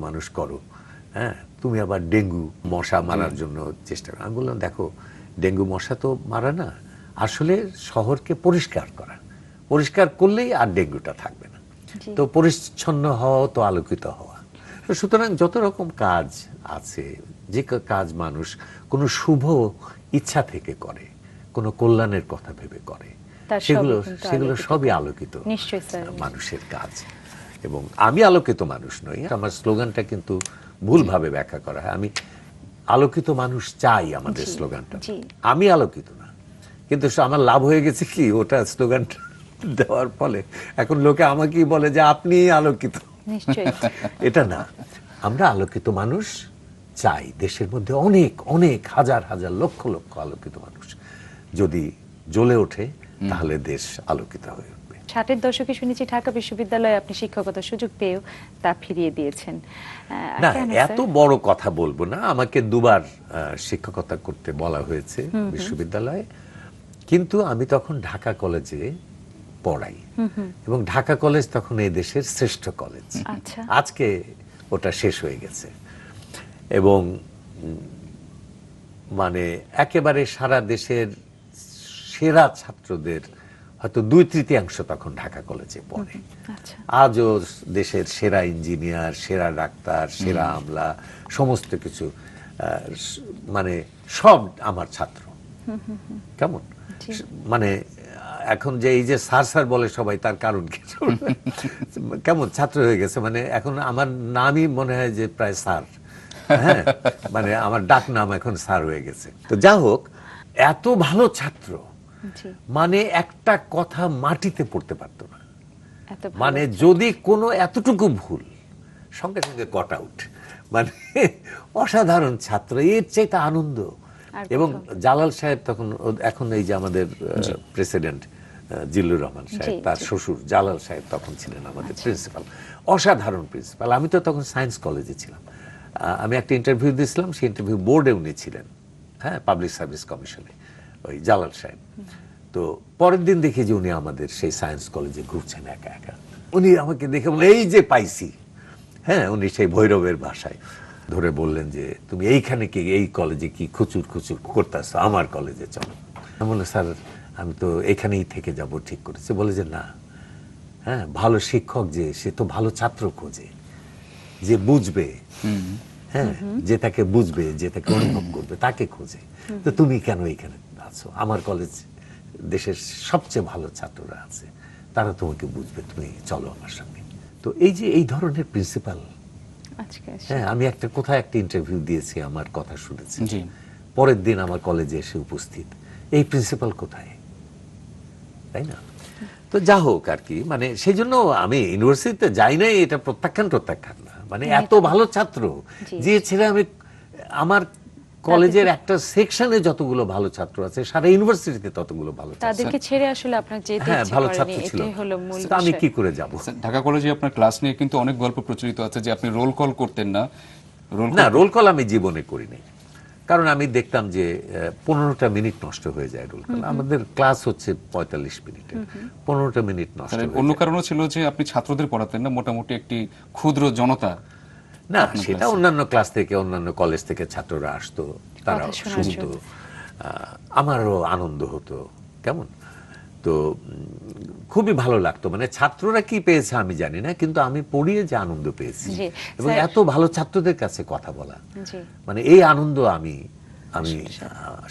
মানুষ করো, হ্যাঁ, তুমি আবার ডেঙ্গু মশা মারার জন্য চেষ্টা করো। আমি বললাম, দেখো, ডেঙ্গু মশা তো মারা না, আসলে শহরকে পরিষ্কার করলেই আর ডেঙ্গুটা থাকবে না। তো পরিচ্ছন্ন হওয়া তো আলোকিত হওয়া। সুতরাং যত রকম কাজ আছে, যে কাজ মানুষ কোনো শুভ ইচ্ছা থেকে করে, কোনো কল্যাণের কথা ভেবে করে,
তার
সেগুলো
সবই কিন্তু
সেগুলো
আলোকিত।
সবই আলোকিত
নিশ্চয়ই স্যার।
মানুষের কাজ। এবং আমি আলোকিত মানুষ নই, আমার স্লোগানটা কিন্তু ভুলভাবে ব্যাখ্যা করা হয়। আমি আলোকিত মানুষ চাই, আমাদের
জি,
স্লোগানটা।
জি।
আমি আলোকিত না, কিন্তু আমার লাভ হয়ে গেছে কি ওটা স্লোগানটা দেওয়ার ফলে এখন লোকে আমাকেই বলে যে আপনি আলোকিত।
নিশ্চয়ই।
এটা না, আমরা আলোকিত মানুষ চাই। দেশের মধ্যে অনেক অনেক হাজার হাজার লক্ষ লক্ষ আলোকিত মানুষ যদি জ্বলে ওঠে, তাহলে দেশ আলোকিত হয়ে উঠবে।
60-এর দশকে শুনেছি ঢাকা বিশ্ববিদ্যালয়ে আপনি শিক্ষকতার সুযোগ পেয়েও তা ফিরিয়ে দিয়েছেন।
না,
কেন
এত
স্যার?
বড় কথা বলবো না। আমাকে দুবার শিক্ষকতা করতে বলা হয়েছে বিশ্ববিদ্যালয়ে, কিন্তু আমি তখন ঢাকা কলেজে পড়াই, এবং ঢাকা কলেজ তখন এই দেশের শ্রেষ্ঠ কলেজ।
আচ্ছা।
আজকে ওটা শেষ হয়ে গেছে, এবং মানে একেবারে সারা দেশের সেরা ছাত্রদের হয়তো 2/3 তখন ঢাকা কলেজে পড়ে।
আচ্ছা।
আজও দেশের সেরা ইঞ্জিনিয়ার, সেরা ডাক্তার, সেরা আমলা, সমস্ত কিছু মানে সব আমার ছাত্র। কেমন মানে এখন যে এই যে স্যার স্যার বলে সবাই, তার কারণ কি? কেমন ছাত্র হয়ে গেছে, মানে এখন আমার নামই মনে হয় যে প্রায় স্যার। হ্যাঁ, মানে আমার ডাক নাম এখন স্যার হয়ে গেছে। তো যা হোক, এত ভালো ছাত্র,
জি।
মানে একটা কথা মাটিতে পড়তে পারতো না।
এত ভালো।
মানে যদি কোনো এতটুকু ভুল, সঙ্গে সঙ্গে কট আউট। মানে অসাধারণ ছাত্র, এর চাইতে আনন্দ।
আর
এবং
কোথাও।
জালাল সাহেব তখন, এখন এই যে আমাদের প্রেসিডেন্ট জিল্লুর রহমান সাহেব,
জি,
তার
জি।
শ্বশুর জালাল সাহেব তখন ছিলেন আমাদের প্রিন্সিপাল। অসাধারণ প্রিন্সিপাল। আমি তো তখন সায়েন্স কলেজে ছিলাম। আমি একটা ইন্টারভিউ দিয়েছিলাম, সেই ইন্টারভিউ বোর্ডে উনি ছিলেন, হ্যাঁ, পাবলিক সার্ভিস কমিশনে, ওই জালাল সাহেব। তো পরের দিন দেখি যে উনি আমাদের সেই সায়েন্স কলেজে ঘুরছেন একা একা। উনি আমাকে দেখে বলে, এই যে পাইছি। হ্যাঁ, উনি সেই ভৈরবের ভাষায় ধরে বললেন যে তুমি এইখানে কি, এই কলেজে কি খুচুর খুচুর করতেছো, আমার কলেজে চলো। আমি বললাম, স্যার আমি তো এখানেই থেকে যাব ঠিক করেছি। বলে যে না, হ্যাঁ, ভালো শিক্ষক যে, সে তো ভালো ছাত্র খোঁজে, যে বুঝবে, হ্যাঁ, যে তাকে বুঝবে, যে তাকে অনুভব করবে, তাকে খোঁজে। তো তুমি কেন এখানে আছো? আমার কলেজ, দেশের সবচেয়ে ভালো ছাত্ররা আছে, তারা তোমাকে বুঝবে, তুমি চলো আমার সঙ্গে। তো এই যে এই ধরনের প্রিন্সিপাল,
আজকে
হ্যাঁ, আমি একটা কোথায় একটা ইন্টারভিউ দিয়েছি, আমার কথা শুনেছি,
জি।
পরের দিন আমার কলেজে এসে উপস্থিত। এই প্রিন্সিপাল কোথায়, তাই না? তো যা হোক আর কি, মানে সেই জন্য আমি ইউনিভার্সিটিতে যাই নাই, এটা প্রত্যাখ্যান না। মানে এত ভালো ছাত্র,
জি।
যে ছেলে, আমি আমার কলেজের একটা সেকশনে যতগুলো ভালো ছাত্র আছে, সারা ইউনিভার্সিটিতে ততগুলো ভালো ছাত্র।
তাদেরকে ছেড়ে আসলে আপনার যেতে
হ্যাঁ,
ইচ্ছে
ভালো
করেনি,
ছাত্র ছিল।
এটাই হলো মূল
তো আমি
বিষয়।
কি করে যাব?
স্যার, ঢাকা কলেজে আপনার ক্লাস নিয়ে কিন্তু অনেক গল্প প্রচলিত আছে যে আপনি রোল কল করতেন না।
না, রোল কল আমি জীবনে করি নাই, কারণ আমি দেখতাম যে 15টা মিনিট নষ্ট হয়ে যায় রোল কল। আমাদের ক্লাস হচ্ছে 45 মিনিটে, 15টা মিনিট নষ্ট
স্যার,
হয়ে
অন্য
যায়।
কারণও ছিল যে আপনি ছাত্রদের পড়াতেন না, মোটামুটি একটি ক্ষুদ্র জনতা।
না,
আপনার
সেটা
ক্লাসে।
অন্যান্য ক্লাস থেকে, অন্যান্য কলেজ থেকে ছাত্ররা আসতো, তারা
কথা শোনার
শুনতো,
জন্য।
আমারও আনন্দ হতো। কেমন, তো খুবই ভালো লাগতো। মানে ছাত্ররা কি পেয়েছে আমি জানি না, কিন্তু আমি পড়িয়ে যে আনন্দ পেয়েছি,
জি,
এবং
স্যার।
এত ভালো ছাত্রদের কাছে কথা বলা,
জি।
মানে এই আনন্দ আমি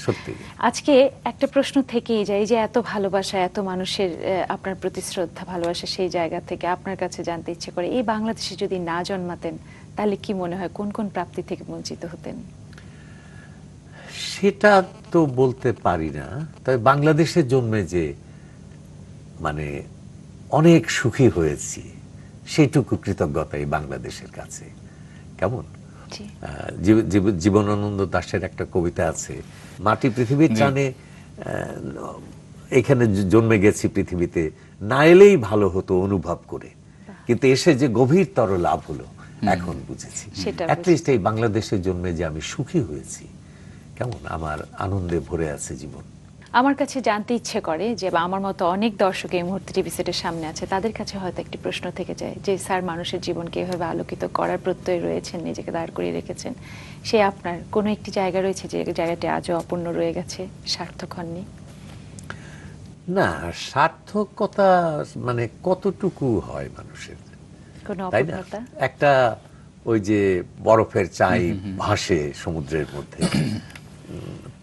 সত্যি।
আজকে একটা প্রশ্ন থেকেই যায়, যে এত ভালোবাসা, এত মানুষের আপনার প্রতি শ্রদ্ধা, ভালোবাসা, সেই জায়গা থেকে আপনার কাছে জানতে ইচ্ছে করে, এই বাংলাদেশে যদি না জন্মাতেন, তাহলে কি মনে হয় কোন কোন প্রাপ্তি থেকে বঞ্চিত হতেন?
সেটা তো বলতে পারি না, তবে বাংলাদেশের জন্মে যে মানে অনেক সুখী হয়েছি, সেইটুকু কৃতজ্ঞতা এই বাংলাদেশের কাছে। কেমন,
জি।
জীবনানন্দ দাশের একটা কবিতা আছে, মাটি পৃথিবীর টানে এখানে জন্মে গেছি পৃথিবীতে, না এলেই ভালো হতো অনুভব করে, কিন্তু এসে যে গভীরতর লাভ হলো এখন বুঝেছি।
সেটা
অ্যাটলিস্ট এই বাংলাদেশের জন্মে যে আমি সুখী হয়েছি, কেমন আমার আনন্দে ভরে আছে জীবন।
আমার কাছে জানতে ইচ্ছে করে যে, বা আমার মতো অনেক দর্শক এই মুহূর্তে টিভি সেটের সামনে আছে, তাদের কাছে হয়তো একটি প্রশ্ন থেকে যায় যে, স্যার মানুষের জীবনকে এভাবে আলোকিত করার প্রত্যয় রয়েছেন, নিজেকে দাঁড় করিয়ে রেখেছেন, সে আপনার কোনো একটি জায়গা রয়েছে যে জায়গাটি আজও অপূর্ণ রয়ে গেছে, সার্থক হননি?
না, সার্থকতা মানে কতটুকু হয় মানুষের,
কোনো
তাই না?
অপূর্ণতা?
একটা ওই যে বরফের চাই ভাসে সমুদ্রের মধ্যে,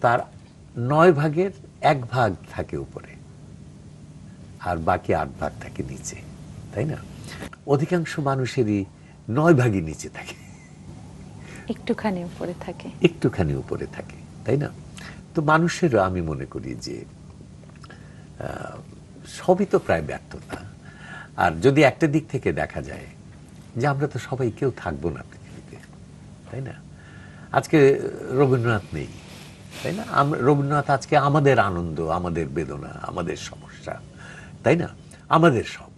তার 9 ভাগের 1 ভাগ থাকে উপরে আর বাকি 8 ভাগ থাকে নিচে, তাই না? অধিকাংশ মানুষেরই 9 ভাগই নিচে থাকে,
একটুখানি উপরে থাকে,
একটুখানি উপরে থাকে, তাই না? তো মানুষেরও আমি মনে করি যে সবই তো প্রায় ব্যর্থতা। আর যদি একটা দিক থেকে দেখা যায় যে আমরা তো সবাই কেউ থাকবো না পৃথিবীতে, তাই না? আজকে রবীন্দ্রনাথ নেই, তাই না? রবীন্দ্রনাথ আজকে আমাদের আনন্দ, আমাদের বেদনা, আমাদের সমস্যা, তাই না? আমাদের সব।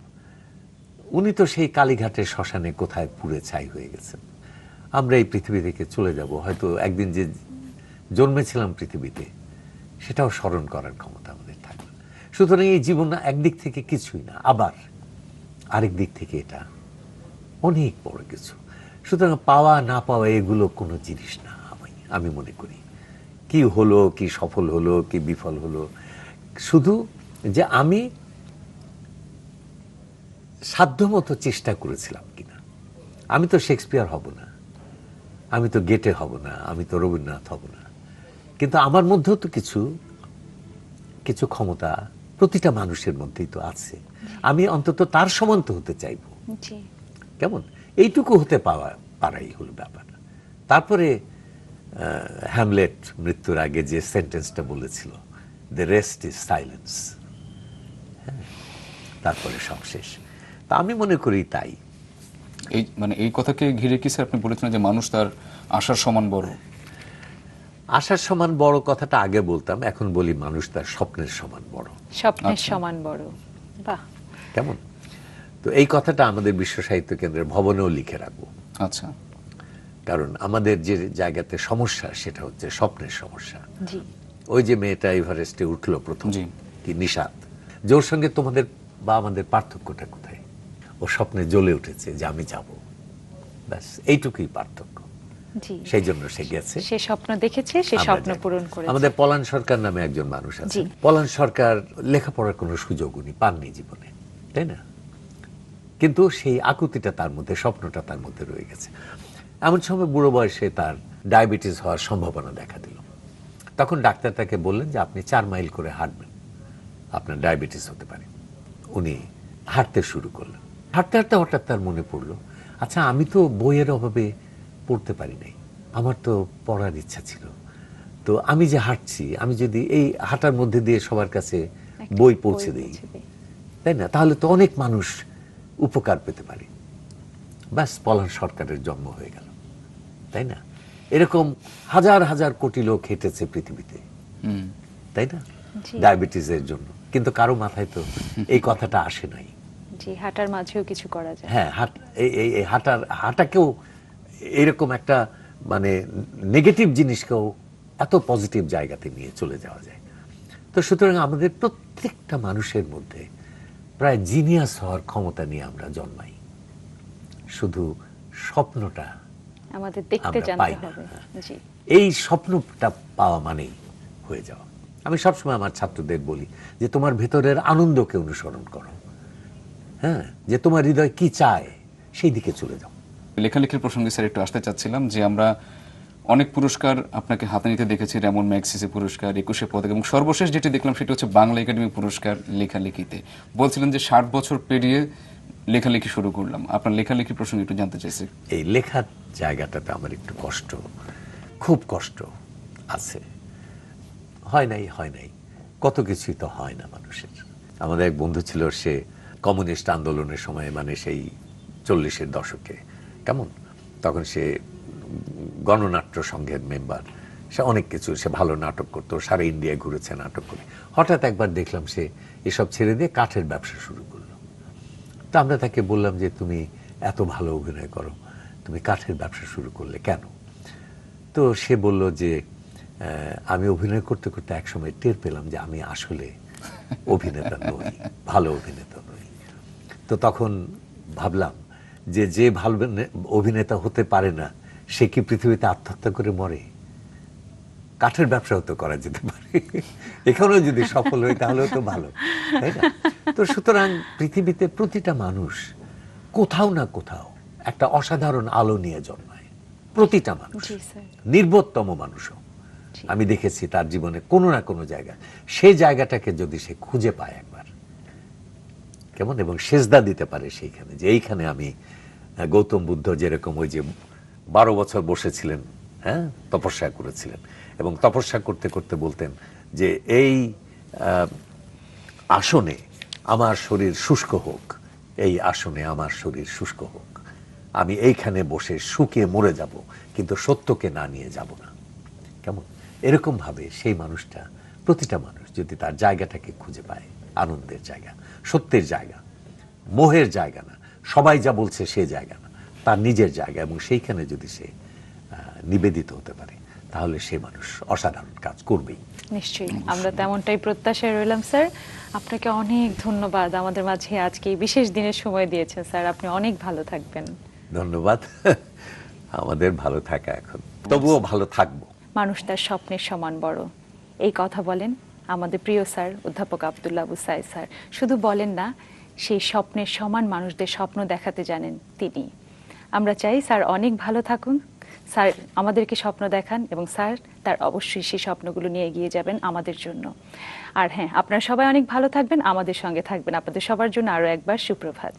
উনি তো সেই কালীঘাটের শ্মশানে কোথায় পুড়ে ছাই হয়ে গেছেন। আমরা এই পৃথিবী থেকে চলে যাব, হয়তো একদিন যে জন্মেছিলাম পৃথিবীতে সেটাও স্মরণ করার ক্ষমতা আমাদের থাকবে। সুতরাং এই জীবন একদিক থেকে কিছুই না, আবার আরেক দিক থেকে এটা অনেক বড় কিছু। সুতরাং পাওয়া না পাওয়া এগুলো কোনো জিনিস না। আমি মনে করি কি হলো, কি সফল হলো, কি বিফল হলো, শুধু যে আমি সাধ্যমতো চেষ্টা করেছিলাম কিনা। আমি তো শেক্সপিয়ার হব না, আমি তো গেটে হব না, আমি তো রবীন্দ্রনাথ হব না, কিন্তু আমার মধ্যেও তো কিছু কিছু ক্ষমতা প্রতিটা মানুষের মধ্যেই তো আছে। আমি অন্তত তার সমান তো হতে চাইব, কেমন? এইটুকু হতে পারাই হলো ব্যাপার। তারপরে হ্যামলেট মৃত্যুর আগে যে সেন্টেন্সটা বলেছিল, দ্য রেস্ট ইজ সাইলেন্স, তারপরে সব শেষ। তা আমি মনে করি তাই।
এই কথাকে ঘিরে কি স্যার আপনি বলেছিলেন যে মানুষ তার আশার সমান বড়?
আশার সমান বড় কথাটা আগে বলতাম, এখন বলি মানুষ তার স্বপ্নের সমান বড়।
স্বপ্নের সমান বড়, বাহ,
কেমন? তো এই কথাটা আমাদের বিশ্ব সাহিত্য কেন্দ্রের ভবনেও লিখে রাখবো।
আচ্ছা,
কারণ আমাদের যে জায়গাতে সমস্যা সেটা হচ্ছে স্বপ্নের সমস্যা।
জি।
ওই যে মেয়েটা এভারেস্টে উঠলো প্রথম,
জি,
কি নিশাত, জোর সঙ্গে তোমাদের বা আমাদের পার্থক্যটা কোথায়? ও স্বপ্নে জ্বলে উঠেছে যে আমি যাব, ব্যাস এইটুকুই পার্থক্য।
জি,
সেই জন্য সে গেছে,
সে স্বপ্ন দেখেছে, সে
আমরা
স্বপ্ন
যাই।
পূরণ করেছে।
আমাদের পলান সরকার নামে একজন মানুষ আছে।
জি।
পলান সরকার লেখাপড়ার কোনো সুযোগ উনি পাননি জীবনে, তাই না? কিন্তু সেই আকুতিটা তার মধ্যে, স্বপ্নটা তার মধ্যে রয়ে গেছে। এমন সময় বুড়ো বয়সে তার ডায়াবেটিস হওয়ার সম্ভাবনা দেখা দিল। তখন ডাক্তার তাকে বললেন যে আপনি 4 মাইল করে হাঁটবেন, আপনার ডায়াবেটিস হতে পারে। উনি হাঁটতে শুরু করলেন। হাঁটতে হাঁটতে হঠাৎ তার মনে পড়লো, আচ্ছা আমি তো বইয়ের অভাবে পড়তে পারি নাই, আমার তো পড়ার ইচ্ছা ছিল। তো আমি যে হাঁটছি, আমি যদি এই হাঁটার মধ্যে দিয়ে সবার কাছে বই পৌঁছে দিই, তাই না, তাহলে তো অনেক মানুষ উপকার পেতে পারে। ব্যাস, পলান সরকারের জন্ম হয়ে গেল, তাই না? এরকম হাজার হাজার কোটি লোক হেঁটেছে পৃথিবীতে, তাই না, ডায়াবেটিসের জন্য, কিন্তু কারো মাথায় তো এই কথাটা আসে নাই।
জি, হাঁটার মাঝেও কিছু করা যায়।
হ্যাঁ, এই হাঁটাকেও এরকম একটা মানে নেগেটিভ জিনিসকেও এত পজিটিভ জায়গাতে নিয়ে চলে যাওয়া যায়। তো সুতরাং আমাদের প্রত্যেকটা মানুষের মধ্যে প্রায় জিনিয়াস হওয়ার ক্ষমতা নিয়ে আমরা জন্মাই, শুধু স্বপ্নটা
আমাদের দেখতে জানতে হবে। জি,
এই স্বপ্নটা পাওয়া মানেই হয়ে যাওয়া। আমি সবসময় আমার ছাত্রদের বলি যে তোমার ভেতরের আনন্দকে অনুসরণ করো, হ্যাঁ, যে তোমার হৃদয় কি চায় সেই দিকে চলে যাও।
লেখালেখির প্রসঙ্গে স্যার একটু আসতে চাচ্ছিলাম যে আমরা অনেক পুরস্কার আপনাকে হাতে নিতে দেখেছি, রেমন ম্যাগসেসে পুরস্কার, 21শে পদক, এবং সর্বশেষ যেটি দেখলাম সেটা হচ্ছে বাংলা একাডেমি পুরস্কার লেখালেখিতে। বলছিলেন যে 60 বছর পেরিয়ে লেখালেখি শুরু করলাম, আপনার লেখালেখি প্রসঙ্গে একটু জানতে চাইছি।
এই লেখার জায়গাটাতে আমার একটু কষ্ট, খুব কষ্ট আছে। হয় নাই, কত কিছুই তো হয় না মানুষের। আমাদের এক বন্ধু ছিল, সে কমিউনিস্ট আন্দোলনের সময়, মানে সেই 40-এর দশকে, কেমন, তখন সে গণনাট্য সংঘের মেম্বার, সে অনেক কিছু, সে ভালো নাটক করতো, সারা ইন্ডিয়ায় ঘুরেছে নাটক করে। হঠাৎ একবার দেখলাম সে এসব ছেড়ে দিয়ে কাঠের ব্যবসা শুরু করলো। তা আমরা তাকে বললাম যে তুমি এত ভালো অভিনয় করো, তুমি কাঠের ব্যবসা শুরু করলে কেন? তো সে বলল যে আমি অভিনয় করতে করতে একসময় টের পেলাম যে আমি আসলে অভিনেতা নই, ভালো অভিনেতা নই। তো তখন ভাবলাম যে ভালো অভিনেতা হতে পারে না সে কি পৃথিবীতে আত্মহত্যা করে মরে? কাঠের ব্যবসাও তো করা যেতে পারে, এখানেও যদি সফল হয় তাহলেও তো ভালো, তাই না? তো সুতরাং পৃথিবীতে প্রতিটা মানুষ কোথাও না কোথাও একটা অসাধারণ আলো নিয়ে জন্মায় প্রতিটা মানুষ,
জি স্যার।
নির্বোধতম মানুষও
জি।
আমি দেখেছি তার জীবনে কোনো না কোনো জায়গায় সেই জায়গাটাকে যদি সে খুঁজে পায় একবার কেমন, এবং সেজদা দিতে পারে সেইখানে, যে এইখানে আমি গৌতম বুদ্ধ যেরকম ওই যে 12 বছর বসেছিলেন, হ্যাঁ, তপস্যা করেছিলেন, এবং তপস্যা করতে করতে বলতেন যে এই আসনে আমার শরীর শুষ্ক হোক, এই আসনে আমার শরীর শুষ্ক হোক, আমি এইখানে বসে শুকিয়ে মরে যাব, কিন্তু সত্যকে না নিয়ে যাব না। কেমন এরকম ভাবে সেই মানুষটা, প্রতিটা মানুষ যদি তার জায়গাটাকে খুঁজে পায়, আনন্দের জায়গা, সত্যের জায়গা, মোহের জায়গা না, সবাই যা বলছে সে জায়গা না, তার নিজের জায়গা, এবং সেইখানে যদি সে নিবেদিত হতে পারে, তাহলে সে মানুষ অসাধারণ কাজ করবেই।
নিশ্চয়ই, আমরা তেমনটাই প্রত্যাশায় রইলাম স্যার। আপনাকে অনেক ধন্যবাদ আমাদের মাঝে আজকে এই বিশেষ দিনের সময় দিয়েছেন স্যার। আপনি অনেক ভালো থাকবেন।
ধন্যবাদ। আমাদের ভালো থাকা এখন, তবুও ভালো থাকবো।
মানুষ তার স্বপ্নের সমান বড়, এই কথা বলেন আমাদের প্রিয় স্যার অধ্যাপক আব্দুল্লাহ আবু সাঈদ স্যার। শুধু বলেন না, সেই স্বপ্নের সমান মানুষদের স্বপ্ন দেখাতে জানেন তিনি। আমরা চাই স্যার অনেক ভালো থাকুন, স্যার আমাদেরকে স্বপ্ন দেখান, এবং স্যার তার অবশ্যই সেই স্বপ্নগুলো নিয়ে এগিয়ে যাবেন আমাদের জন্য। আর হ্যাঁ, আপনারা সবাই অনেক ভালো থাকবেন, আমাদের সঙ্গে থাকবেন। আপনাদের সবার জন্য আরও একবার সুপ্রভাত।